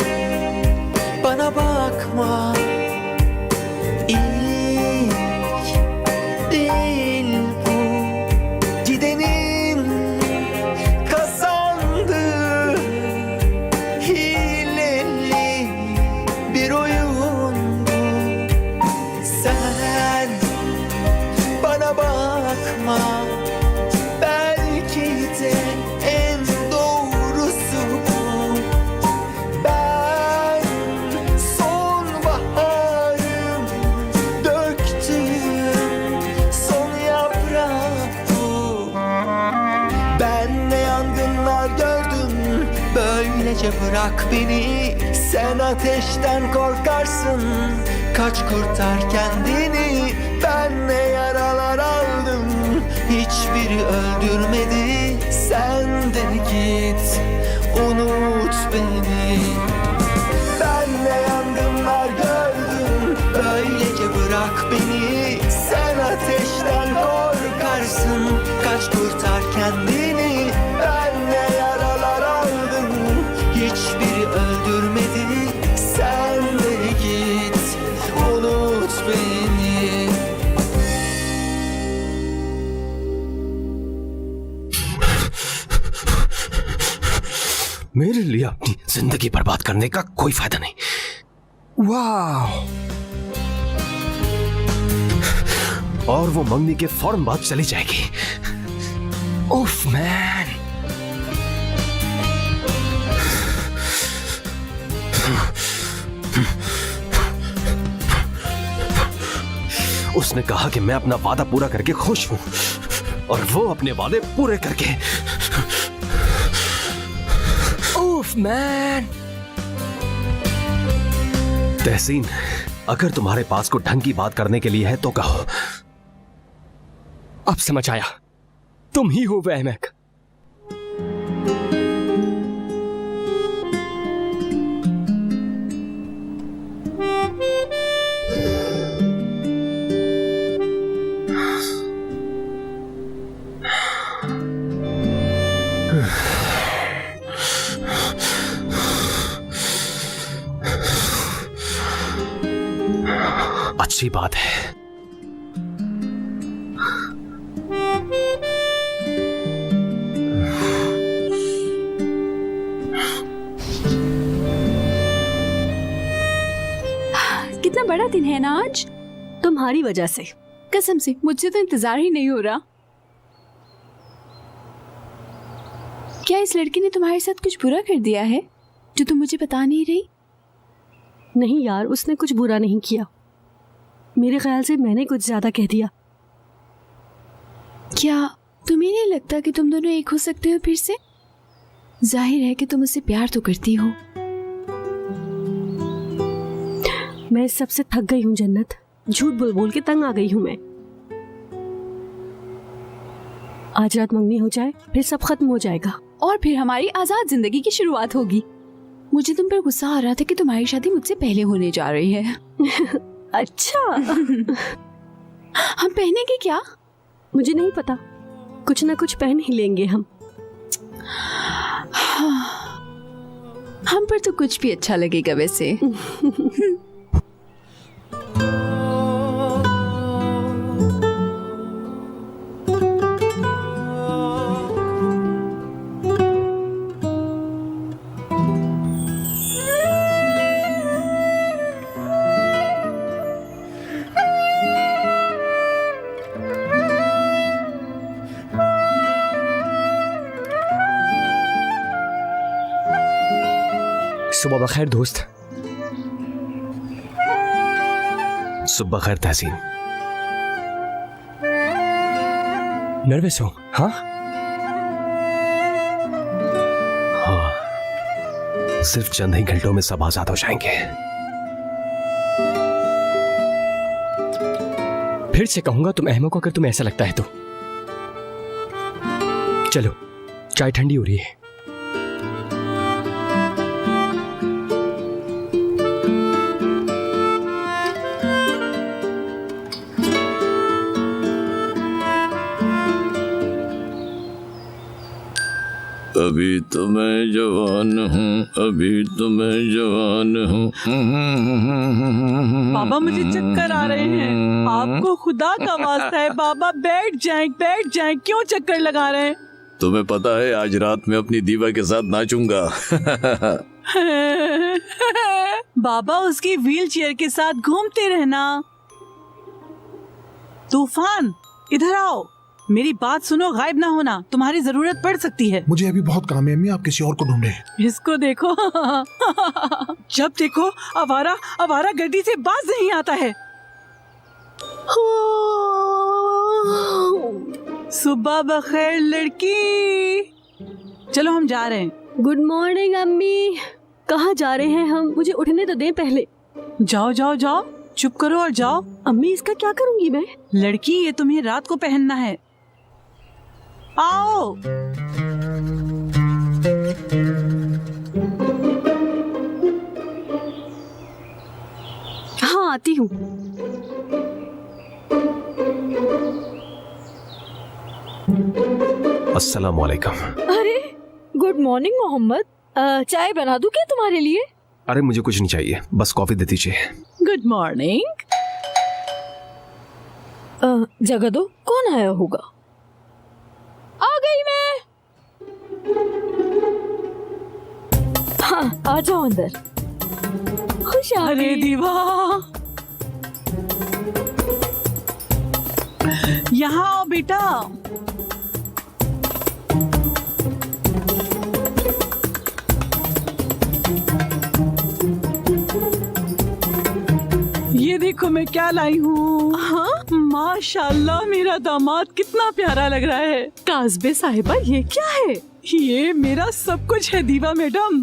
Böylece bırak beni, sen ateşten korkarsın. Kaç kurtar kendini, ben ne yaralar aldım. Hiçbiri öldürmedi, sen de git, unut beni. Ben ne yangınlar gördüm, böylece bırak beni. Sen ateşten korkarsın, kaç kurtar kendini. Ben ne yaralar aldım, hiçbiri öldürmedi. Sen de git, unut beni. मेरे लिए अपनी जिंदगी बर्बाद करने का कोई फायदा नहीं। वाह! और वो मंगनी के फौरन बाद चली जाएगी। उफ मैन! उसने कहा कि मैं अपना वादा पूरा करके खुश हूं और वो अपने वादे पूरे करके। उफ मैन! तहसीन, अगर तुम्हारे पास को ढंग की बात करने के लिए है तो कहो। अब समझ आया, तुम ही हो वह अहमक। अच्छी बात है। कितना बड़ा दिन है ना आज। तुम्हारी वजह से। कसम से मुझे तो इंतजार ही नहीं हो रहा। क्या इस लड़की ने तुम्हारे साथ कुछ बुरा कर दिया है जो तुम मुझे बता नहीं रही? नहीं यार, उसने कुछ बुरा नहीं किया। मेरे ख्याल से मैंने कुछ ज्यादा कह दिया। क्या तुम्हें नहीं लगता कि तुम दोनों एक हो सकते हो फिर से? जाहिर है कि तुम उससे प्यार तो करती हो। मैं इस सबसे थक गई हूँ जन्नत। झूठ बोल बोल के तंग आ गई हूँ मैं। आज रात मंगनी हो जाए, फिर सब खत्म हो जाएगा और फिर हमारी आजाद जिंदगी की शुरुआत होगी। मुझे तुम पर गुस्सा आ रहा था कि तुम्हारी शादी मुझसे पहले होने जा रही है। अच्छा। हम पहनेंगे क्या? मुझे नहीं पता, कुछ ना कुछ पहन ही लेंगे हम। हम पर तो कुछ भी अच्छा लगेगा वैसे। सुबह बखैर दोस्त। सुबह खैर तहसीन। नर्वस हो? हाँ हाँ, सिर्फ चंद ही घंटों में सब आजाद हो जाएंगे। फिर से कहूंगा तुम अहमक हो अगर तुम्हें ऐसा लगता है तो। चलो, चाय ठंडी हो रही है। अभी तो मैं जवान हूँ, अभी तो मैं जवान हूँ। बाबा मुझे चक्कर आ रहे हैं। आपको खुदा का वास्ता है बाबा, बैठ जाएं। क्यों चक्कर लगा रहे हैं? तुम्हें पता है आज रात में अपनी दीवा के साथ नाचूंगा। बाबा उसकी व्हील चेयर के साथ घूमते रहना। तूफान, इधर आओ, मेरी बात सुनो, गायब ना होना, तुम्हारी जरूरत पड़ सकती है। मुझे अभी बहुत काम है अम्मी, आप किसी और को ढूंढे। इसको देखो। जब देखो आवारा गर्दी से बाज नहीं आता है। सुबह बखैर लड़की। चलो हम जा रहे हैं। गुड मॉर्निंग अम्मी। कहाँ जा रहे हैं हम? मुझे उठने तो दें पहले। जाओ जाओ जाओ, चुप करो और जाओ। अम्मी इसका क्या करूंगी मैं? लड़की, ये तुम्हें रात को पहनना है। आओ। हाँ आती हूँ। अस्सलाम वालेकुम। अरे गुड मॉर्निंग मोहम्मद। चाय बना दूं क्या तुम्हारे लिए? अरे मुझे कुछ नहीं चाहिए, बस कॉफी दे दीजिए। Good morning. जगह दो, कौन आया होगा? आ गई मैं। हाँ आ जाओ अंदर। खुश आ अरे गई। दीवा, यहाँ आओ बेटा। ये देखो मैं क्या लाई हूँ। हाँ? माशाल्लाह, मेरा दामाद कितना प्यारा लग रहा है। काज़बे साहिबा, ये क्या है? ये मेरा सब कुछ है दीवा मैडम।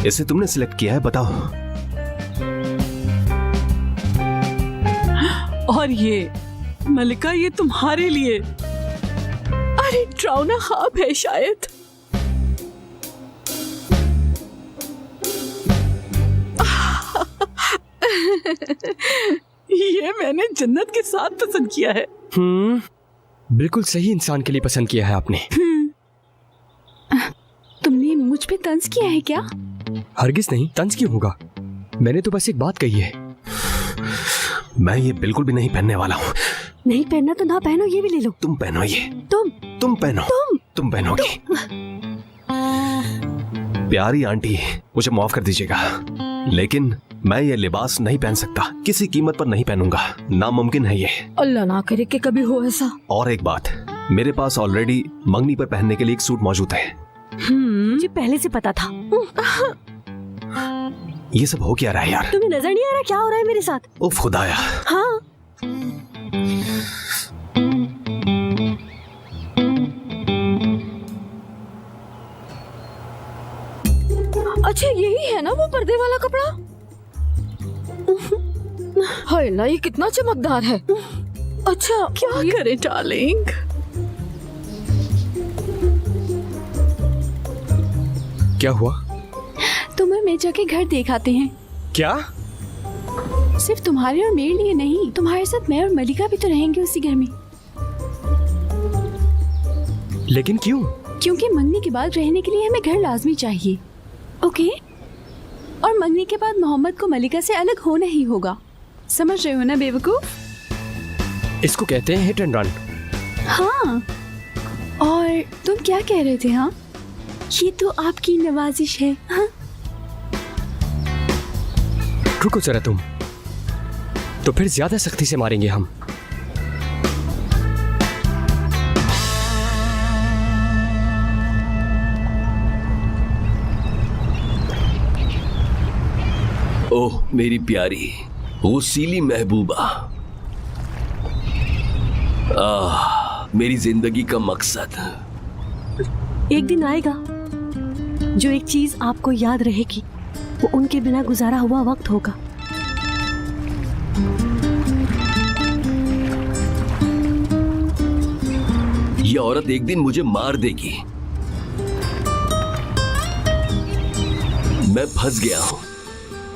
इसे तुमने सिलेक्ट किया है, बताओ। और ये मलिका, ये तुम्हारे लिए। अरे ड्राउना ख्वाब है शायद। ये मैंने जन्नत के साथ पसंद किया है। बिल्कुल सही इंसान के लिए पसंद किया है आपने। तुमने मुझ पे तंज किया है क्या? हरगिज नहीं, तंज क्यों होगा? मैंने तो बस एक बात कही है। मैं ये बिल्कुल भी नहीं पहनने वाला हूँ। नहीं पहनना तो ना पहनो, ये भी ले लो। तुम पहनो ये। तुम पहनो। तुम पहनोगी। प्यारी आंटी, मुझे माफ कर दीजिएगा, लेकिन मैं ये लिबास नहीं पहन सकता। किसी कीमत पर नहीं पहनूंगा, नामुमकिन है ये। अल्लाह ना करे कि कभी हो ऐसा। और एक बात, मेरे पास ऑलरेडी मंगनी पर पहनने के लिए एक सूट मौजूद है। मुझे पहले से पता था। ये सब हो क्या रहा है यार? तुम्हें नजर नहीं आ रहा क्या हो रहा है मेरे साथ? उफ खुदाया। हाँ अच्छा, यही है ना वो पर्दे वाला कपड़ा? हाय अल्लाह, ये कितना चमकदार है। अच्छा क्या करें डार्लिंग? क्या हुआ? तुम्हें मिर्जा के घर देखाते हैं। क्या? सिर्फ तुम्हारे और मेरे लिए नहीं, तुम्हारे साथ मैं और मलिका भी तो रहेंगे उसी घर में। लेकिन क्यों? क्योंकि मंगनी के बाद रहने के लिए हमें घर लाजमी चाहिए। ओके? और मंगनी के बाद मोहम्मद को मलिका से अलग होना ही होगा। समझ रहे हो ना बेवकूफ? इसको कहते हैं हिट एंड रन। हाँ। और तुम क्या कह रहे थे? हाँ, ये तो आपकी नवाजिश है। हाँ? रुको जरा तुम, तो फिर ज्यादा सख्ती से मारेंगे हम। ओह मेरी प्यारी गसीली महबूबा, मेरी जिंदगी का मकसद। एक दिन आएगा जो एक चीज आपको याद रहेगी, वो उनके बिना गुजारा हुआ वक्त होगा। ये औरत एक दिन मुझे मार देगी। मैं फंस गया हूँ।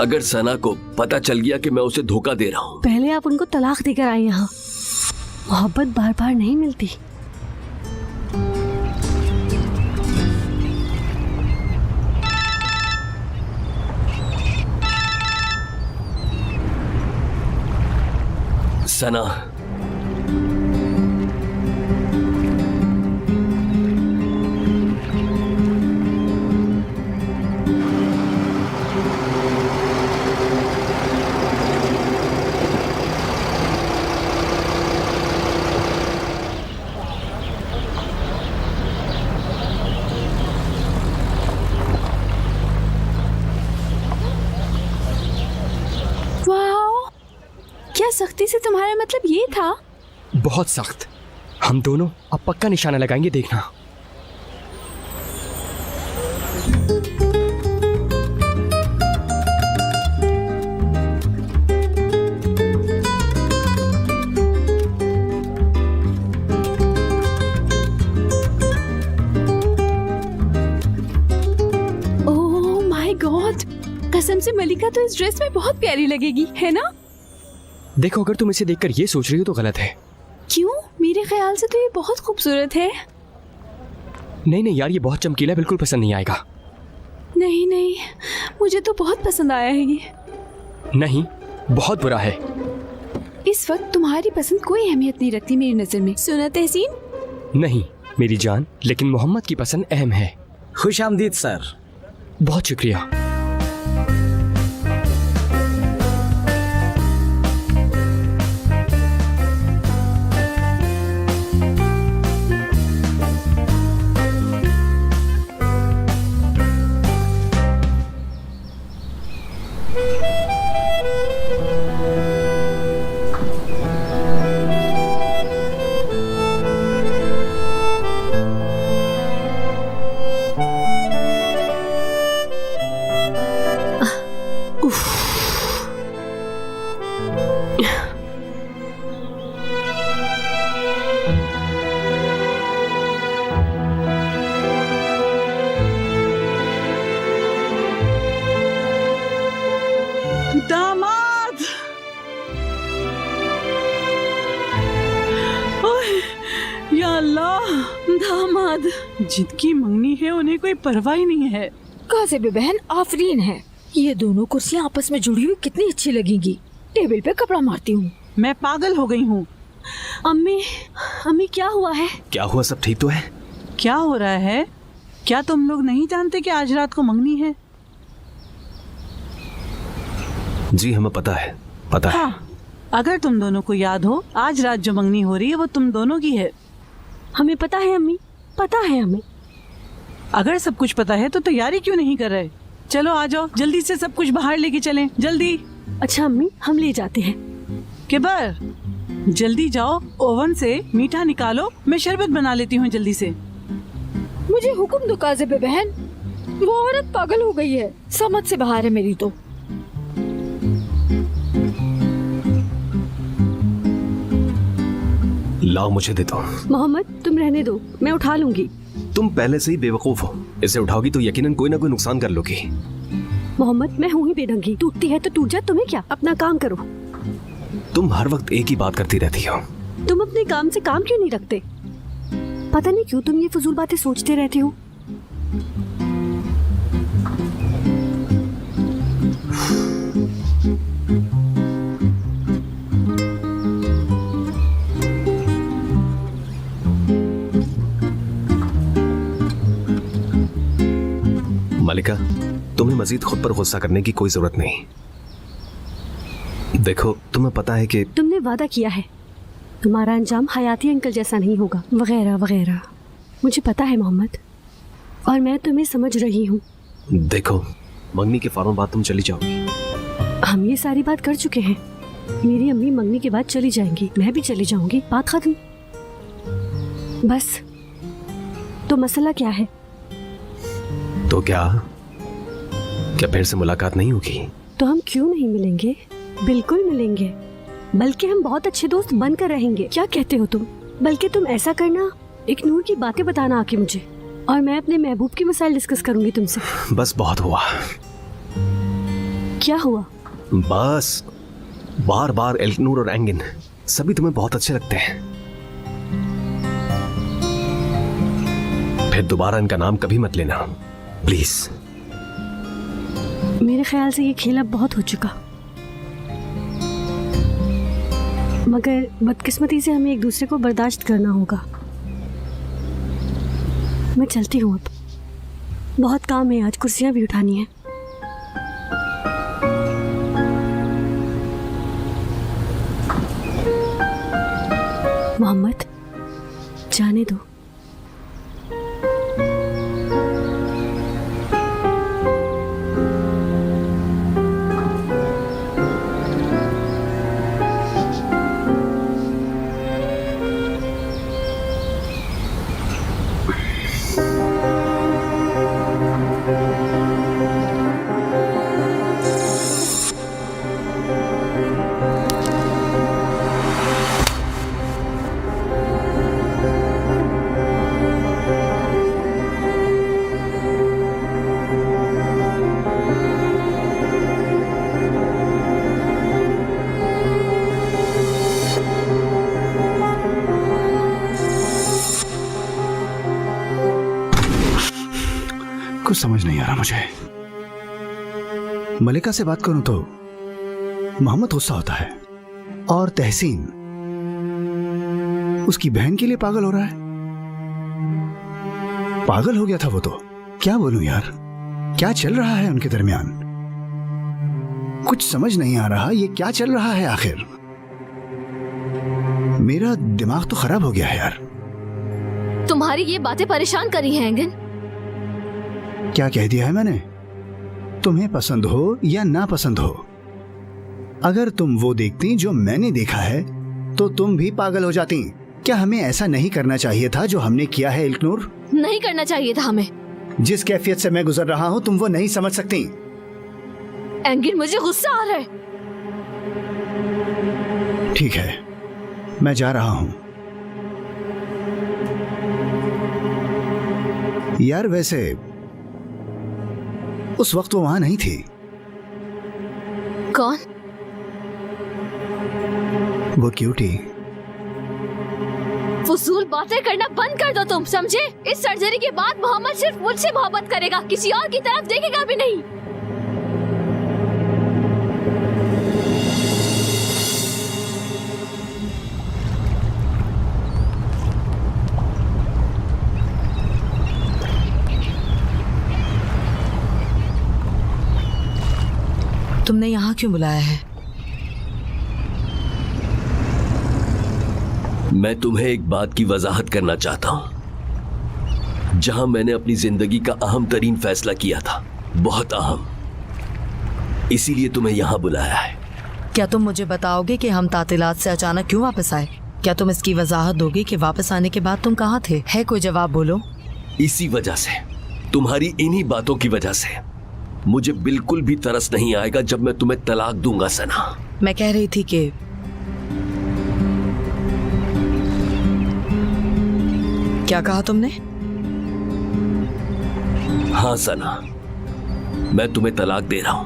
अगर सना को पता चल गया कि मैं उसे धोखा दे रहा हूँ। पहले आप उनको तलाक देकर आए यहाँ। मोहब्बत बार बार नहीं मिलती। सना, वाओ, क्या सख्ती से तुम्हारा मतलब ये था? बहुत सख्त। हम दोनों अब पक्का निशाना लगाएंगे, देखना। ओह माय गॉड, कसम से मलिका तो इस ड्रेस में बहुत प्यारी लगेगी, है ना? देखो, अगर तुम इसे देखकर ये सोच रही हो तो गलत है। क्यों? मेरे ख्याल से तो ये बहुत खूबसूरत है। नहीं नहीं यार, ये बहुत चमकीला है, बिल्कुल पसंद नहीं आएगा। नहीं नहीं, मुझे तो बहुत पसंद आया है ये। नहीं, बहुत बुरा है। इस वक्त तुम्हारी पसंद कोई अहमियत नहीं रखती मेरी नजर में, सुना तहसीन? नहीं मेरी जान, लेकिन मोहम्मद की पसंद अहम है। खुश आमदीद सर। बहुत शुक्रिया। दामाद, ओए, या अल्लाह, दामाद जिनकी मंगनी है उन्हें कोई परवाह ही नहीं है। काज़िब बहन आफरीन है। ये दोनों कुर्सियाँ आपस में जुड़ी हुई कितनी अच्छी लगेंगी। टेबल पे कपड़ा मारती हूँ। मैं पागल हो गई हूँ। अम्मी, अम्मी क्या हुआ है? क्या हुआ? सब ठीक तो है? क्या हो रहा है? क्या तुम लोग नहीं जानते कि आज रात को मंगनी है? जी हमें पता है, पता है। हाँ, अगर तुम दोनों को याद हो, आज रात जो मंगनी हो रही है वो तुम दोनों की है। हमें पता है अम्मी, पता है हमें। अगर सब कुछ पता है तो तैयारी क्यों नहीं कर रहे? चलो आ जाओ, जल्दी से सब कुछ बाहर लेके चलें, जल्दी। अच्छा अम्मी, हम ले जाते हैं। किबर, जल्दी जाओ, ओवन से मीठा निकालो, मैं शरबत बना लेती हूँ जल्दी से। मुझे हुक्म दो काज़िब बहन, वो औरत पागल हो गई है, समझ से बाहर है मेरी तो। लाओ मुझे देता हूँ। मोहम्मद तुम रहने दो, मैं उठा लूंगी। तुम पहले से ही बेवकूफ हो, इसे उठाओगी तो यकीनन कोई ना कोई नुकसान कर लोगी। मोहम्मद मैं हूँ ही बेढंगी, टूटती है तो टूट जा, तुम्हें क्या? अपना काम करो। तुम हर वक्त एक ही बात करती रहती हो। तुम अपने काम से काम क्यों नहीं रखते? पता नहीं क्यों तुम ये फजूल बातें सोचते रहते हो। मलिका, तुम्हें मजीद खुद पर गुस्सा करने की कोई जरूरत नहीं। देखो, तुम्हें पता है कि तुमने वादा किया है तुम्हारा अंजाम हयाती अंकल जैसा नहीं होगा, वगैरह वगैरह। मुझे पता है मोहम्मद, और मैं तुम्हें समझ रही हूँ। देखो, मंगनी के फौरन बाद तुम चली जाओगी। हम ये सारी बात कर चुके हैं। मेरी अम्मी मंगनी के बाद चली जाएंगी, मैं भी चली जाऊंगी, बात खत्म। बस, तो मसला क्या है? तो क्या फिर से मुलाकात नहीं होगी? तो हम क्यों नहीं मिलेंगे? बिल्कुल मिलेंगे, बल्कि हम बहुत अच्छे दोस्त बनकर रहेंगे। क्या कहते हो तुम? बल्कि तुम ऐसा करना, एक नूर की बातें बताना आके मुझे, और मैं अपने महबूब की मसाइल डिस्कस करूंगी तुमसे। बस बहुत हुआ। क्या हुआ? बस बार बार एल्कनूर और एंगिन सभी तुम्हें बहुत अच्छे लगते हैं। फिर दोबारा इनका नाम कभी मत लेना प्लीज। मेरे ख्याल से ये खेल अब बहुत हो चुका, मगर बदकिस्मती से हमें एक दूसरे को बर्दाश्त करना होगा। मैं चलती हूँ, अब बहुत काम है, आज कुर्सियाँ भी उठानी है। मोहम्मद, जाने दो। कुछ समझ नहीं आ रहा मुझे। मलिका से बात करूं तो मोहम्मद गुस्सा होता है और तहसीन उसकी बहन के लिए पागल हो रहा है। पागल हो गया था वो तो। क्या बोलूं यार, क्या चल रहा है उनके दरमियान? कुछ समझ नहीं आ रहा ये क्या चल रहा है आखिर। मेरा दिमाग तो खराब हो गया है यार। तुम्हारी ये बातें परेशान करी हैं एंगन। क्या कह दिया है मैंने? तुम्हें पसंद हो या ना पसंद हो, अगर तुम वो देखती जो मैंने देखा है तो तुम भी पागल हो जाती। क्या हमें ऐसा नहीं करना चाहिए था जो हमने किया है इल्कनूर? नहीं करना चाहिए था हमें। जिस कैफियत से मैं गुजर रहा हूँ तुम वो नहीं समझ सकती। एंगन मुझे गुस्सा आ रहा है। ठीक है, मैं जा रहा हूं। यार वैसे उस वक्त वो वहां नहीं थी। कौन? वो क्यूटी। फजूल बातें करना बंद कर दो तुम, समझे? इस सर्जरी के बाद मोहम्मद सिर्फ मुझसे मोहब्बत करेगा, किसी और की तरफ देखेगा भी नहीं। तुमने यहाँ क्यों बुलाया है? मैं तुम्हें एक बात की वजाहत करना चाहता हूं। जहां मैंने अपनी जिंदगी का अहम तरीन फैसला किया था, बहुत अहम, इसीलिए तुम्हें यहाँ बुलाया है। क्या तुम मुझे बताओगे कि हम तातीलात से अचानक क्यों वापस आए? क्या तुम इसकी वजाहत दोगे कि वापस आने के बाद तुम कहाँ थे? है कोई जवाब बोलो। इसी वजह से, तुम्हारी इन्हीं बातों की वजह से मुझे बिल्कुल भी तरस नहीं आएगा जब मैं तुम्हें तलाक दूंगा सना। मैं कह रही थी कि क्या कहा तुमने? हाँ सना, मैं तुम्हें तलाक दे रहा हूं।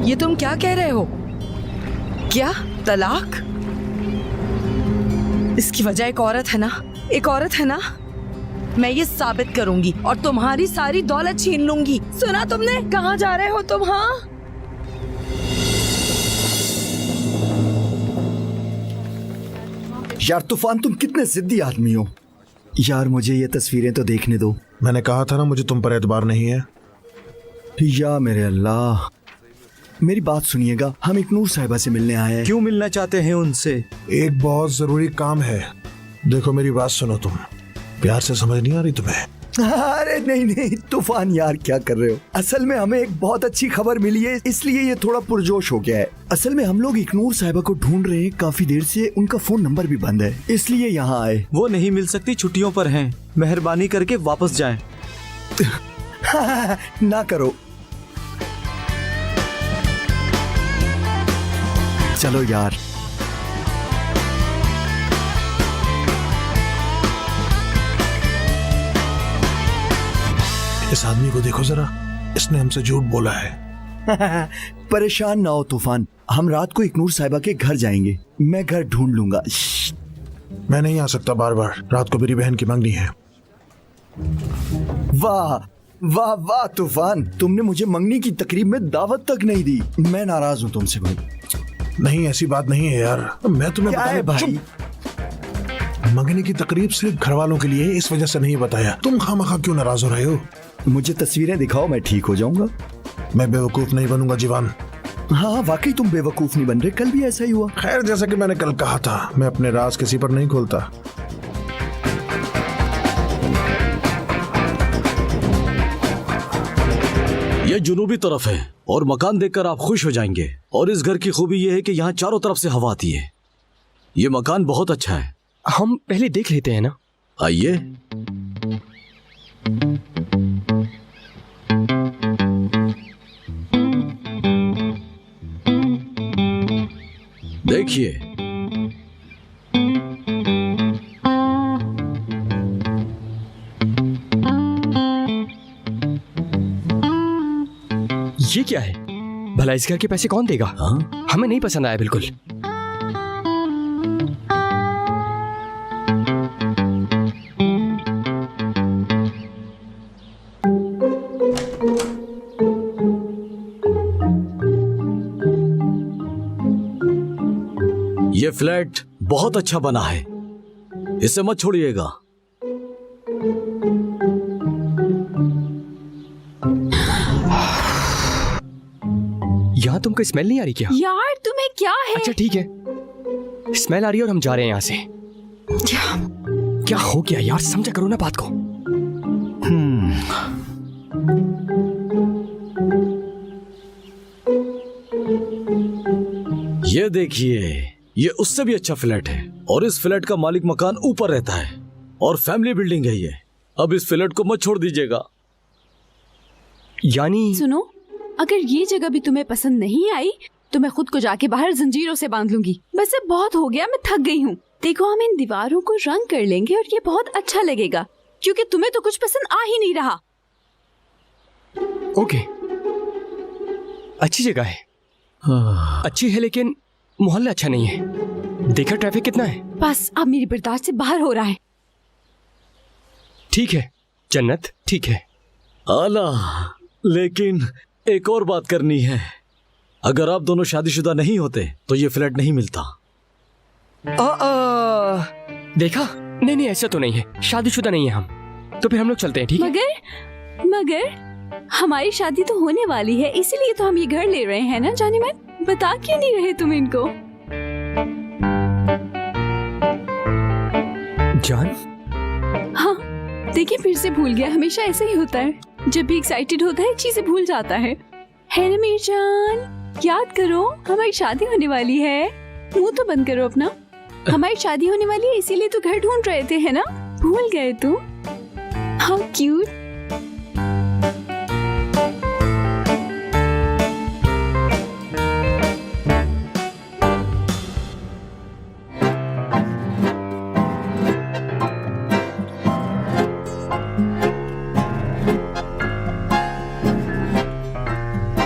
ये तुम क्या कह रहे हो? क्या तलाक? इसकी वजह एक औरत है ना? एक औरत है ना? मैं ये साबित करूंगी और तुम्हारी सारी दौलत छीन लूंगी। सुना तुमने? कहाँ जा रहे हो तुम? हाँ, यार तूफान, तुम कितने जिद्दी आदमी हो यार। मुझे ये तस्वीरें तो देखने दो। मैंने कहा था ना मुझे तुम पर एतबार नहीं है। या मेरे अल्लाह, मेरी बात सुनिएगा, हम इकनूर साहिबा से मिलने आए हैं। क्यों मिलना चाहते हैं उनसे? एक बहुत जरूरी काम है। देखो मेरी बात सुनो, तुम प्यार से समझ नहीं आ रही तुम्हें? अरे नहीं नहीं तूफान यार, क्या कर रहे हो? असल में हमें एक बहुत अच्छी खबर मिली है, इसलिए ये थोड़ा पुरजोश हो गया है। असल में हम लोग इकनूर साहिबा को ढूंढ रहे हैं काफी देर से, उनका फोन नंबर भी बंद है, इसलिए यहाँ आए। वो नहीं मिल सकती, छुट्टियों पर हैं। मेहरबानी करके वापस जाएं। ना करो, चलो यार। इस आदमी को देखो जरा, इसने हमसे झूठ बोला है। परेशान ना हो तूफान, हम रात को इकनूर साहिबा के घर जाएंगे, मैं घर ढूंढ लूंगा। मैं नहीं आ सकता बार बार, रात को मेरी बहन की मंगनी है। वाह वाह वाह तूफान, तुमने मुझे मंगनी की तकरीब में दावत तक नहीं दी। मैं नाराज हूँ तुमसे भाई। नहीं ऐसी बात नहीं है यार, मैं तुम्हें बताने भाई, मंगनी की तकरीब सिर्फ घर वालों के लिए, इस वजह से नहीं बताया। तुम खामखा क्यों नाराज हो रहे हो? मुझे तस्वीरें दिखाओ, मैं ठीक हो जाऊंगा। मैं बेवकूफ नहीं बनूंगा जीवान। हाँ वाकई तुम बेवकूफ नहीं बन रहे, कल भी ऐसा ही हुआ। खैर, जैसा कि मैंने कल कहा था, मैं अपने राज किसी पर नहीं खोलता। ये जुनूबी तरफ है और मकान देखकर आप खुश हो जाएंगे। और इस घर की खूबी ये है कि यहाँ चारों तरफ से हवा आती है। ये मकान बहुत अच्छा है। हम पहले देख लेते हैं ना? आइए। देखिए, ये क्या है? भला इस घर के पैसे कौन देगा? हाँ? हमें नहीं पसंद आया बिल्कुल। ये फ्लैट बहुत अच्छा बना है, इसे मत छोड़िएगा। यहाँ तुमको स्मेल नहीं आ रही क्या? यार तुम्हें क्या है? अच्छा ठीक है, स्मेल आ रही है और हम जा रहे हैं यहाँ से। क्या हो गया यार, समझा करो ना बात को। ये देखिए, ये उससे भी अच्छा फ्लैट है और इस फ्लैट का मालिक मकान ऊपर रहता है और फैमिली बिल्डिंग है ये। अब इस फ्लैट को मत छोड़ दीजिएगा। यानी सुनो, अगर ये जगह भी तुम्हें पसंद नहीं आई तो मैं खुद को जाके बाहर जंजीरों से बांध लूंगी। बस अब बहुत हो गया, मैं थक गई हूँ। देखो, हम इन दीवारों को रंग कर लेंगे और ये बहुत अच्छा लगेगा, क्योंकि तुम्हें तो कुछ पसंद आ ही नहीं रहा। ओके, अच्छी जगह है, अच्छी है, लेकिन मोहल्ला अच्छा नहीं है। देखा ट्रैफिक कितना है। बस अब मेरी बर्दाश्त से बाहर हो रहा है। ठीक है जन्नत, ठीक है। आला, लेकिन एक और बात करनी है। अगर आप दोनों शादीशुदा नहीं होते तो ये फ्लैट नहीं मिलता। देखा, नहीं ऐसा तो नहीं है, शादीशुदा नहीं है हम। तो फिर हम लोग चलते हैं, ठीक है? मगर हमारी शादी तो होने वाली है, इसीलिए तो हम ये घर ले रहे हैं ना जाने मन। बता क्यों नहीं रहे तुम इनको? जान? हाँ, देखिए फिर से भूल गया। हमेशा ऐसा ही होता है, जब भी एक्साइटेड होता है चीजें भूल जाता है ना मीरजान? याद करो, हमारी शादी होने वाली है। मुंह तो बंद करो अपना। हमारी शादी होने वाली है, इसीलिए तो घर ढूंढ रहे थे, है ना? भूल गए तुम? How cute.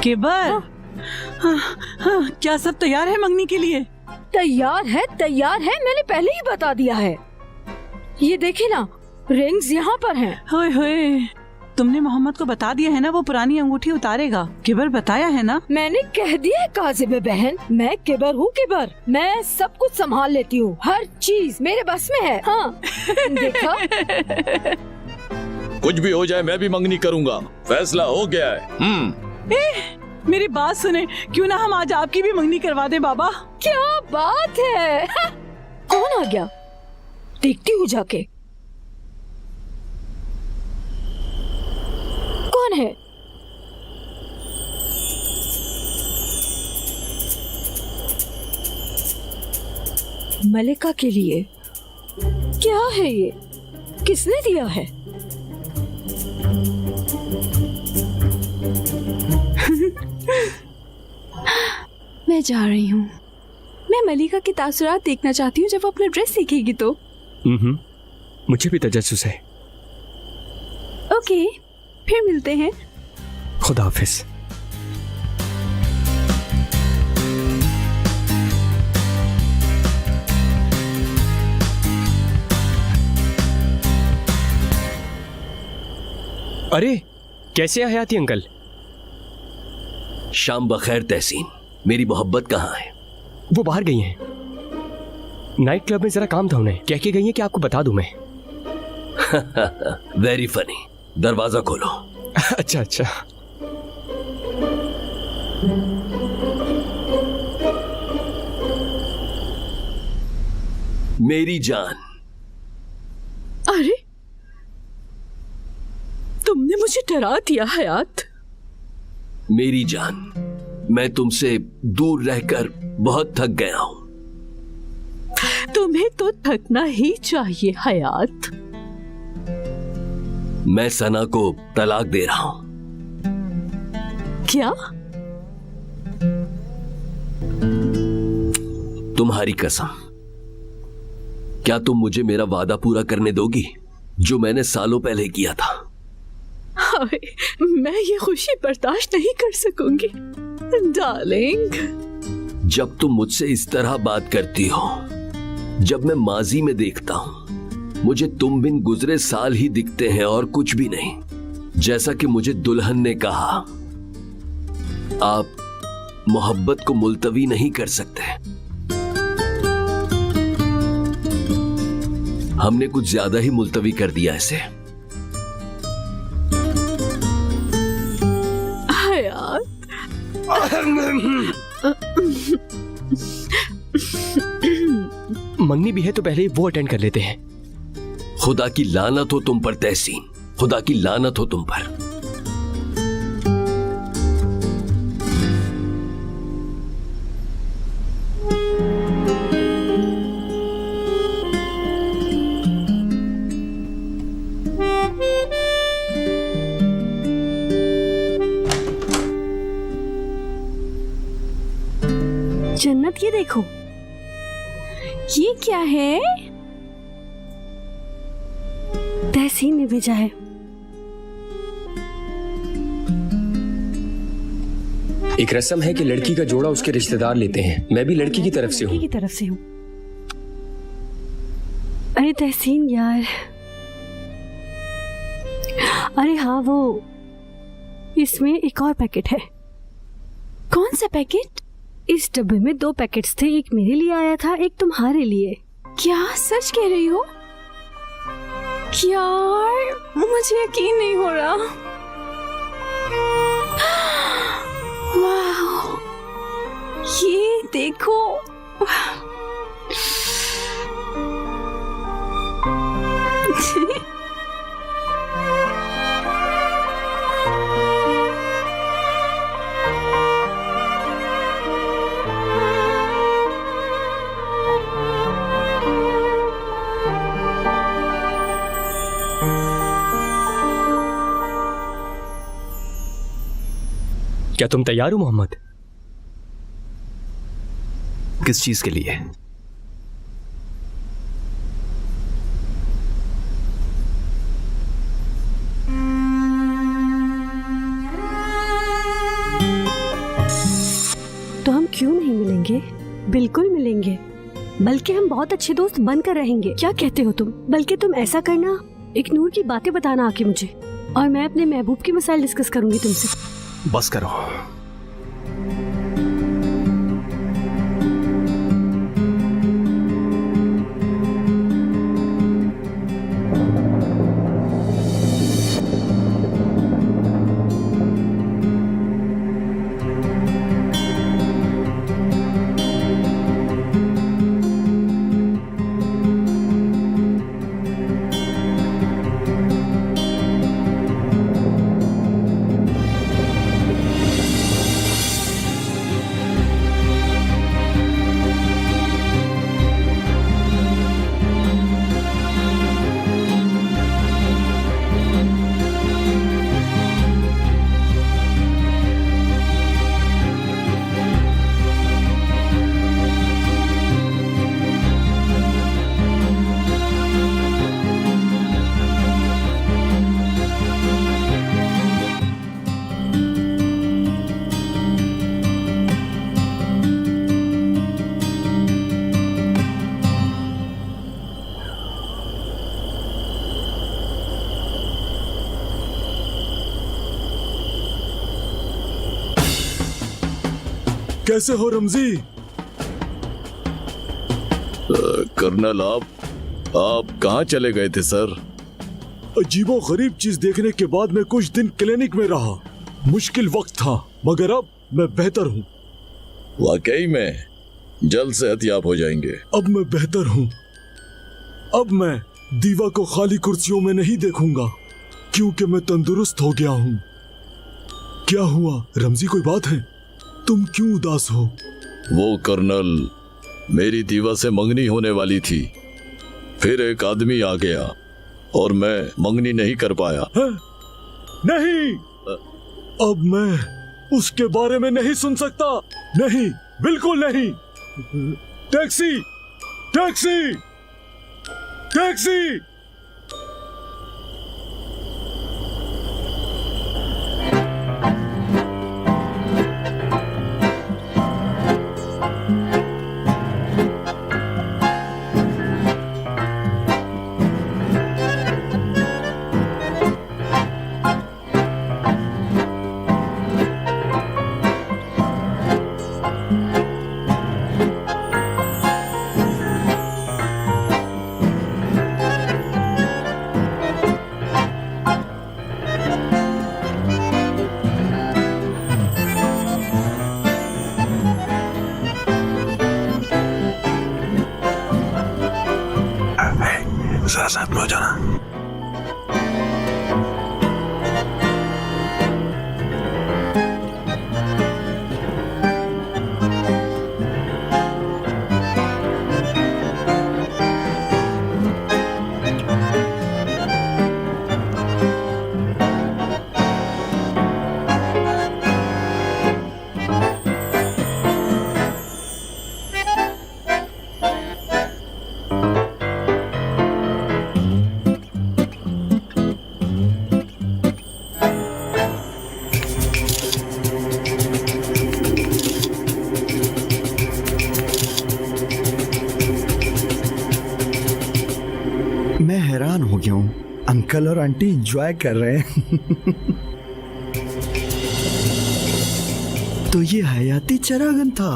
केबर, हाँ, क्या सब तैयार है मंगनी के लिए? तैयार है, तैयार है, मैंने पहले ही बता दिया है। ये देखे ना, रिंग्स यहाँ पर हैं। होए होए, तुमने मोहम्मद को बता दिया है ना वो पुरानी अंगूठी उतारेगा? केबर बताया है ना? मैंने कह दिया है काजिब बहन, मैं केबर हूँ केबर। मैं सब कुछ संभाल लेती हूँ, हर चीज मेरे बस में है। हाँ देखा? कुछ भी हो जाए मैं भी मंगनी करूंगा, फैसला हो गया है। मेरी बात सुने, क्यों ना हम आज आपकी भी मंगनी करवा दे बाबा? क्या बात है? कौन आ गया? देखती हूँ जाके कौन है। मलिका के लिए क्या है ये? किसने दिया है? मैं जा रही हूँ। मैं मलिका के तासुरात देखना चाहती हूँ जब वो अपना ड्रेस सीखेगी तो। मुझे भी तजस्सुस है। ओके, फिर मिलते हैं। खुदा हाफिज। अरे कैसे है हयाती अंकल? शाम बखैर तहसीन, मेरी मोहब्बत कहाँ है? वो बाहर गई हैं। नाइट क्लब में जरा काम था उन्हें, कह के गई हैं कि आपको बता दूं मैं। Very funny. दरवाजा खोलो। अच्छा अच्छा। मेरी जान। अरे तुमने मुझे डरा दिया हयात। मेरी जान, मैं तुमसे दूर रहकर बहुत थक गया हूं। तुम्हें तो थकना ही चाहिए हयात। मैं सना को तलाक दे रहा हूं। क्या? तुम्हारी कसम, क्या तुम मुझे मेरा वादा पूरा करने दोगी जो मैंने सालों पहले किया था? हाय, मैं ये खुशी बर्दाश्त नहीं कर सकूंगी डार्लिंग। जब तुम मुझसे इस तरह बात करती हो, जब मैं माजी में देखता हूं, मुझे तुम बिन गुजरे साल ही दिखते हैं और कुछ भी नहीं। जैसा कि मुझे दुल्हन ने कहा, आप मोहब्बत को मुलतवी नहीं कर सकते। हमने कुछ ज्यादा ही मुलतवी कर दिया इसे। हयात, मंगनी भी है तो पहले वो अटेंड कर लेते हैं। खुदा की लानत हो तुम पर तहसीन, खुदा की लानत हो तुम पर। जन्नत, ये देखो, ये क्या है? तहसीन ने भेजा है। एक रस्म है कि लड़की का जोड़ा उसके रिश्तेदार लेते हैं। मैं भी लड़की की तरफ से हूँ। लड़की की तरफ से हूँ। अरे तहसीन यार, अरे हाँ, वो इसमें एक और पैकेट है। कौन सा पैकेट? इस डब्बे में 2 पैकेट्स थे, एक मेरे लिए आया था, एक तुम्हारे लिए। क्या सच कह रही हो? यार, मुझे यकीन नहीं हो रहा। वाह, ये देखो। क्या तुम तैयार हो मोहम्मद? किस चीज के लिए? तो हम क्यों नहीं मिलेंगे? बिल्कुल मिलेंगे, बल्कि हम बहुत अच्छे दोस्त बनकर रहेंगे। क्या कहते हो तुम? बल्कि तुम ऐसा करना, एक नूर की बातें बताना आके मुझे, और मैं अपने महबूब के मसाइल डिस्कस करूंगी तुमसे। बस करो। कैसे हो रमजी? कर्नल, आप कहाँ चले गए थे सर? अजीबो गरीब चीज देखने के बाद मैं कुछ दिन क्लिनिक में रहा। मुश्किल वक्त था, मगर अब मैं बेहतर हूँ। वाकई में जल्द सेहतयाब हो जाएंगे। अब मैं बेहतर हूँ। अब मैं दीवा को खाली कुर्सियों में नहीं देखूंगा, क्योंकि मैं तंदुरुस्त हो गया हूँ। क्या हुआ रमजी, कोई बात है? तुम क्यों उदास हो? वो कर्नल, मेरी दीवा से मंगनी होने वाली थी, फिर एक आदमी आ गया और मैं मंगनी नहीं कर पाया। है? नहीं, अब मैं उसके बारे में नहीं सुन सकता। नहीं, बिल्कुल नहीं। Taxi, taxi, taxi. जरा साथ में हो जाना। मैं हैरान हो गया हूँ, अंकल और आंटी एंजॉय कर रहे हैं। तो ये हयाती चरागन था।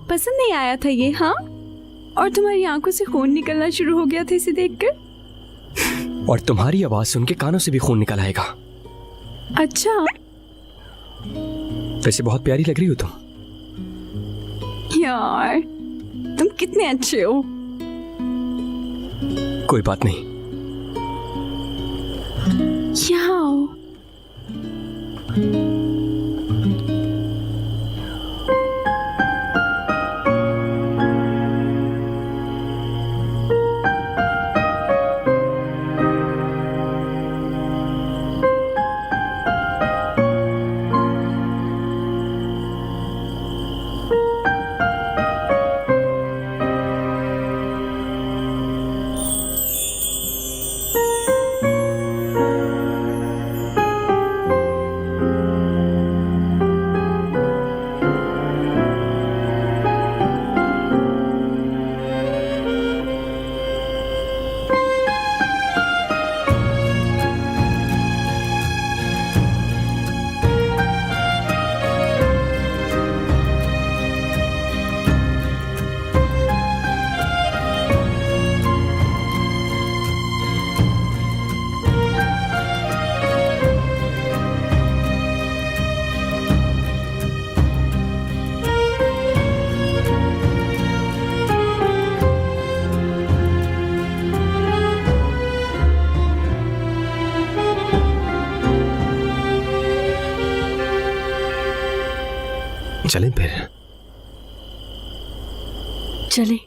पसंद नहीं आया था ये, हाँ? और तुम्हारी आंखों से खून निकलना शुरू हो गया था इसे देखकर। और तुम्हारी आवाज सुन के कानों से भी खून निकल आएगा। अच्छा, वैसे बहुत प्यारी लग रही हो तुम। यार तुम कितने अच्छे हो। कोई बात नहीं, यहाँ आओ। चलें फिर? चलें।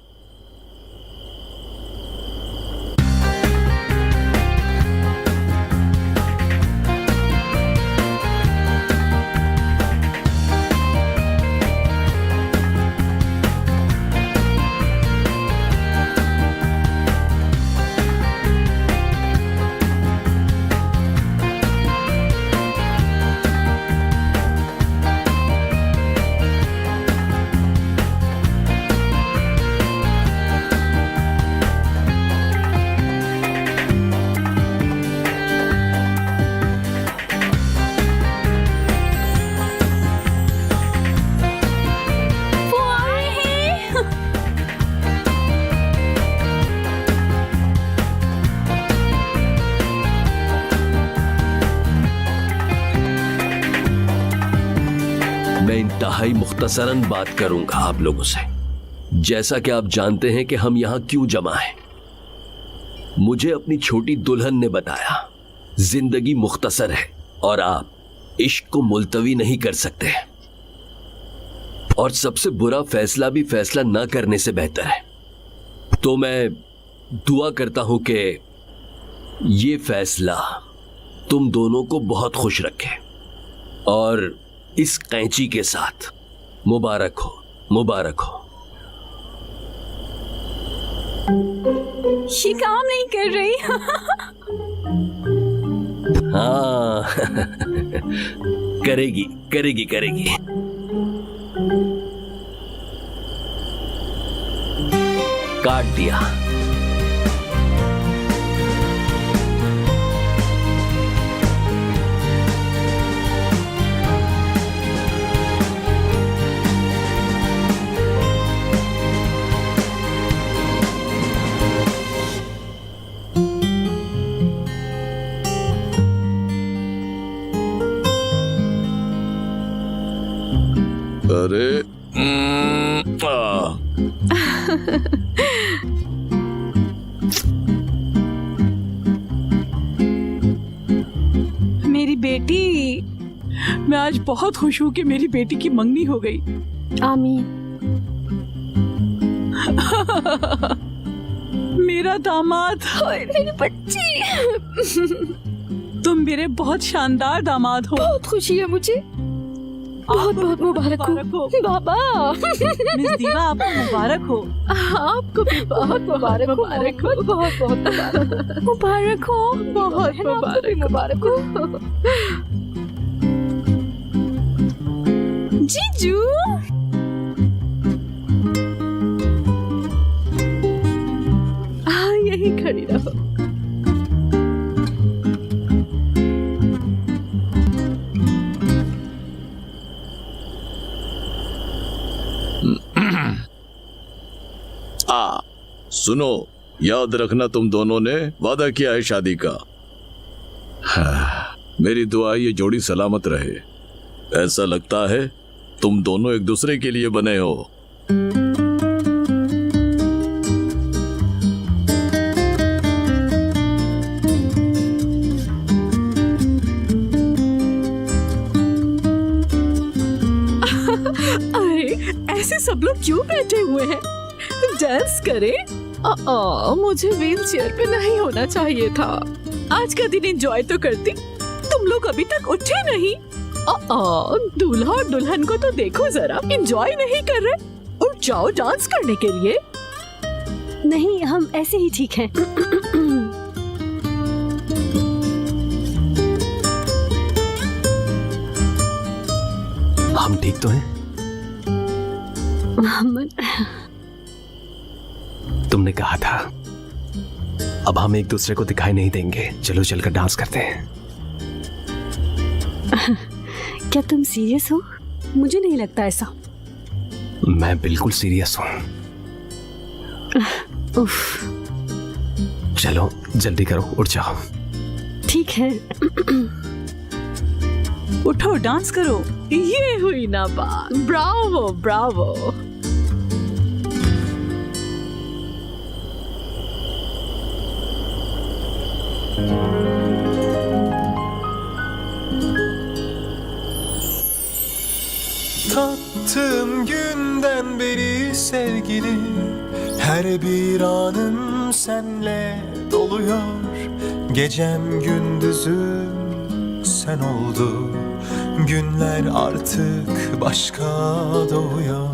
मैं इंतहाई मुख्तसरन बात करूंगा आप लोगों से। जैसा कि आप जानते हैं कि हम यहां क्यों जमा हैं। मुझे अपनी छोटी दुल्हन ने बताया जिंदगी मुख्तसर है और आप इश्क को मुलतवी नहीं कर सकते, और सबसे बुरा फैसला भी फैसला ना करने से बेहतर है। तो मैं दुआ करता हूं कि ये फैसला तुम दोनों को बहुत खुश रखे, और इस कैंची के साथ मुबारक हो, मुबारक हो। ये काम नहीं कर रही। हाँ करेगी करेगी करेगी। काट दिया। अरे मेरी बेटी, मैं आज बहुत खुश हूँ कि मेरी बेटी की मंगनी हो गई। आमीन। मेरा दामाद, मेरी बच्ची। तुम मेरे बहुत शानदार दामाद हो। बहुत खुशी है मुझे। बहुत बहुत मुबारक हो बाबा। मिस दीवा, आपको मुबारक हो। आपको भी बहुत मुबारक हो। बहुत बहुत मुबारक हो। बहुत मुबारक हो जीजू। हाँ, यही खड़ी रहो। सुनो, याद रखना तुम दोनों ने वादा किया है शादी का। हाँ, मेरी दुआ ये जोड़ी सलामत रहे। ऐसा लगता है तुम दोनों एक दूसरे के लिए बने हो। अरे ऐसे सब लोग क्यों बैठे हुए हैं? डांस करें? मुझे व्हील चेयर पे नहीं होना चाहिए था। आज का दिन एंजॉय तो करती। तुम लोग अभी तक उठे नहीं। दूल्हा और दुल्हन को तो देखो जरा, एंजॉय नहीं कर रहे। उठ जाओ डांस करने के लिए। नहीं, हम ऐसे ही ठीक हैं। हम ठीक तो हैं? मोहम्मद, तुमने कहा था अब हम एक दूसरे को दिखाई नहीं देंगे। चलो चलकर डांस करते हैं। क्या तुम सीरियस हो? मुझे नहीं लगता ऐसा। मैं बिल्कुल सीरियस हूँ। उफ। चलो जल्दी करो, उठ जाओ। ठीक है। उठो, डांस करो। ये हुई ना बात। Bravo Bravo. Tattığım günden beri sevgili, her bir anım senle doluyor. Gecem gündüzüm sen oldu, günler artık başka doğuyor.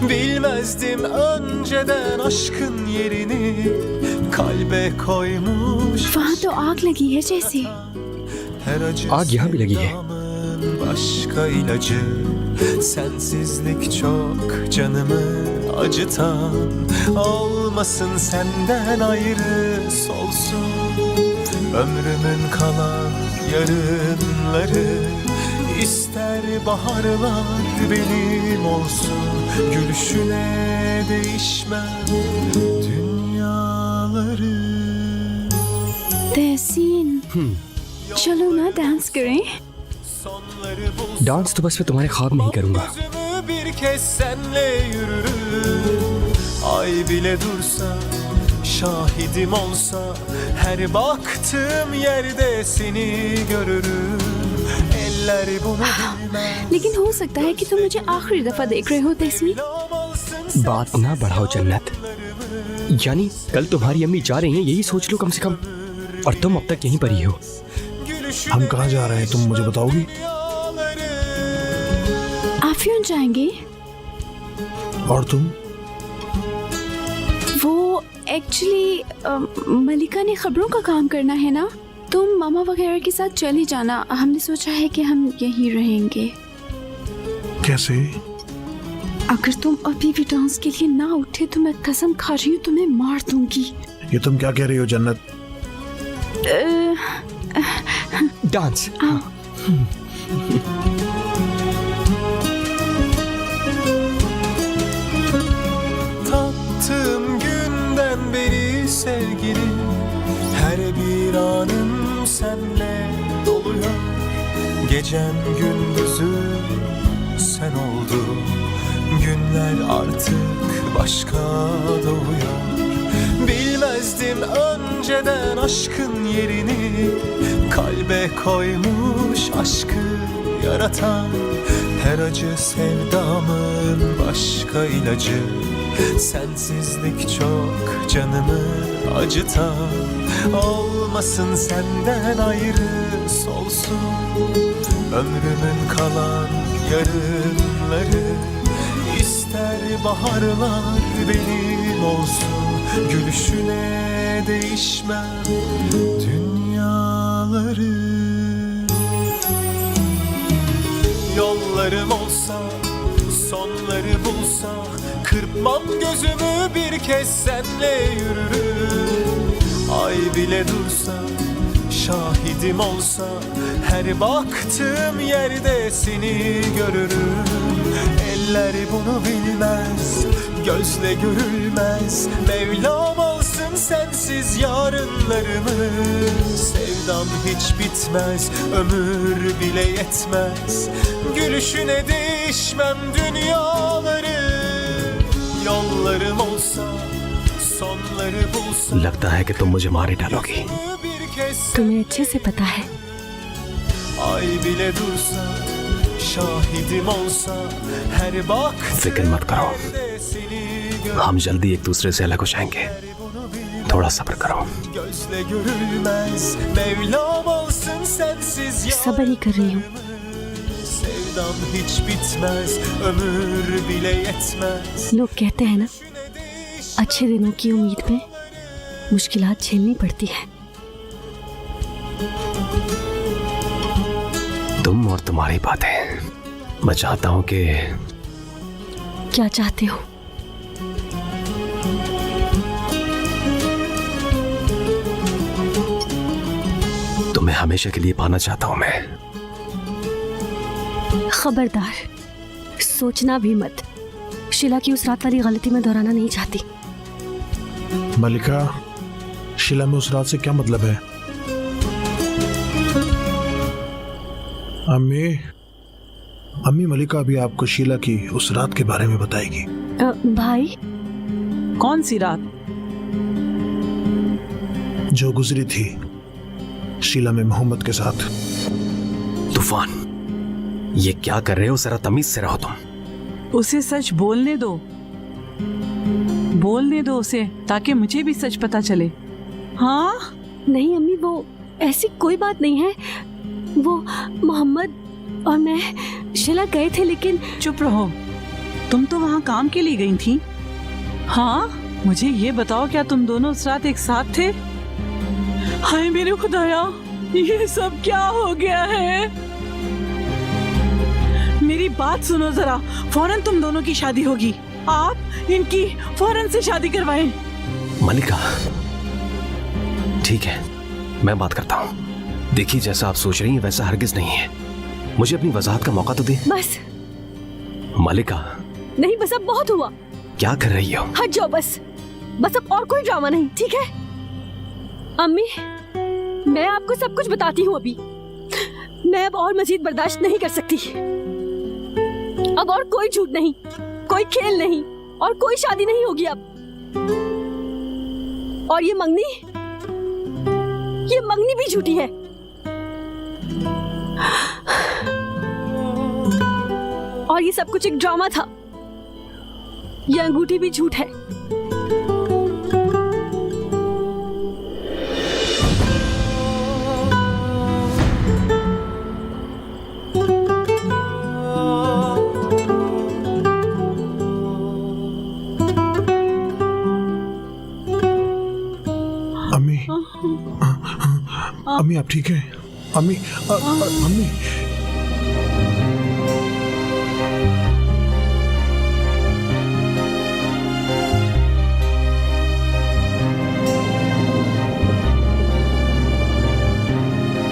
Bilmezdim önceden aşkın yerini, kalbe koymuş. वहाँ तो आग लगी है जैसे। Her acı आग यहाँ भी लगी है। başka ilacı. Sensizlik çok canımı acıtan. Olmasın senden ayrı solsun ömrümün kalan yarınları. İster baharlar benim olsun, gülüşüne değişmem dünyaları. तहसीन, चलो ना डांस करें। डांस तो बस मैं तुम्हारे ख्वाब में ही करूंगा। Bir kez senle yürürüm, ay bile dursa, şahidim olsa, her baktığım yerde seni görürüm. Eller bunu bilmez. लेकिन हो सकता है कि तुम मुझे आखिरी दफा देख रहे हो तहसीन। बात ना बढ़ाओ जन्नत। यानी कल तुम्हारी अम्मी जा रही हैं, यही सोच लो कम से कम। और तुम अब तक यहीं पर ही हो। हम कहाँ जा रहे हैं तुम मुझे बताओगी? आफियन जाएंगे। और तुम? वो एक्चुअली मलिका ने खबरों का काम करना है ना, तुम मामा वगैरह के साथ चली जाना। हमने सोचा है कि हम यहीं रहेंगे। कैसे? अगर तुम अभी भी डांस के लिए ना उठे तो मैं कसम खा रही हूँ तुम्हें मार दूंगी। ये तुम क्या कह रही हो जन्नत? Dance. Tattığım günden beri sevgilim, her bir anım senle doluyor. Gecem gündüzüm sen oldun, günler artık başka doğuyor. Bilmezdim önceden aşkın yerini, kalbe koymuş aşkı yaratan. Her acı sevdamın başka ilacı, sensizlik çok canımı acıtan. Olmasın senden ayrı solsun ömrümün kalan yarınları. İster baharlar benim olsun, gülüşüne değişmem dünyaları. Yollarım olsa, sonları bulsa, kırpmam gözümü bir kez senle yürürüm. Ay bile dursa, şahidim olsa, her baktığım yerde seni görürüm. Eller bunu bilmez, gözle görülmez. Mevlam alsın sensiz yarınlarımı. Sevdam hiç bitmez, ömür bile yetmez. Gülüşüne değişmem dünyaları. Yollarım olsa, sonları bulsa. लगता है कि तुम मुझे मार ही डालोगी। तुम्हें अच्छे से पता है। Ay bile dursa, şahidim olsa, her baktığım फिक्र मत करो, हम जल्दी एक दूसरे से अलग हो जाएंगे। थोड़ा सब्र करो। gözle görülmez. Mevlam alsın sensiz सब्र ही कर रही हूँ। sevdam hiç bitmez, ömür bile yetmez. लोग कहते हैं ना, अच्छे दिनों की उम्मीद में मुश्किलात झेलनी पड़ती है। तुम और तुम्हारी बातें, मैं चाहता हूं कि क्या चाहते हो? तुम्हें हमेशा के लिए पाना चाहता हूं मैं। खबरदार, सोचना भी मत। शीला की उस रात वाली गलती में दोहराना नहीं चाहती। मलिका, शीला में उस रात से क्या मतलब है? अम्मी मलिका अभी आपको शीला की उस रात के बारे में बताएगी। भाई, कौन सी रात? जो गुजरी थी शीला में मोहम्मद के साथ। तूफान, ये क्या कर रहे हो? जरा तमीज से रहो तुम। उसे सच बोलने दो, बोलने दो उसे, ताकि मुझे भी सच पता चले। हाँ? नहीं अम्मी, वो ऐसी कोई बात नहीं है। वो मोहम्मद और मैं शीला गए थे, लेकिन चुप रहो, तुम तो वहाँ काम के लिए गई थी। हाँ, मुझे ये बताओ, क्या तुम दोनों उस रात एक साथ थे? हाय मेरे खुदाया, ये सब क्या हो गया है? मेरी बात सुनो जरा, फौरन तुम दोनों की शादी होगी। आप इनकी फौरन से शादी करवाएं। मलिका, ठीक है, मैं बात करता हूँ। देखिए, जैसा आप सोच रही हैं वैसा हरगिज नहीं है। मुझे अपनी वजाहत का मौका तो दे। बस। मलिका। नहीं, बस अब बहुत हुआ। क्या कर रही हो? हट जाओ बस। बस अब और कोई ड्रामा नहीं, ठीक है? अम्मी, मैं आपको सब कुछ बताती हूँ अभी। मैं अब और मजीद बर्दाश्त नहीं कर सकती। अब और कोई झूठ नहीं, कोई खेल नहीं, और कोई शादी नहीं होगी अब। और ये मंगनी भी झूठी है। और ये सब कुछ एक ड्रामा था। ये अंगूठी भी झूठ है। अम्मी आप ठीक है? अम्मी अम्मी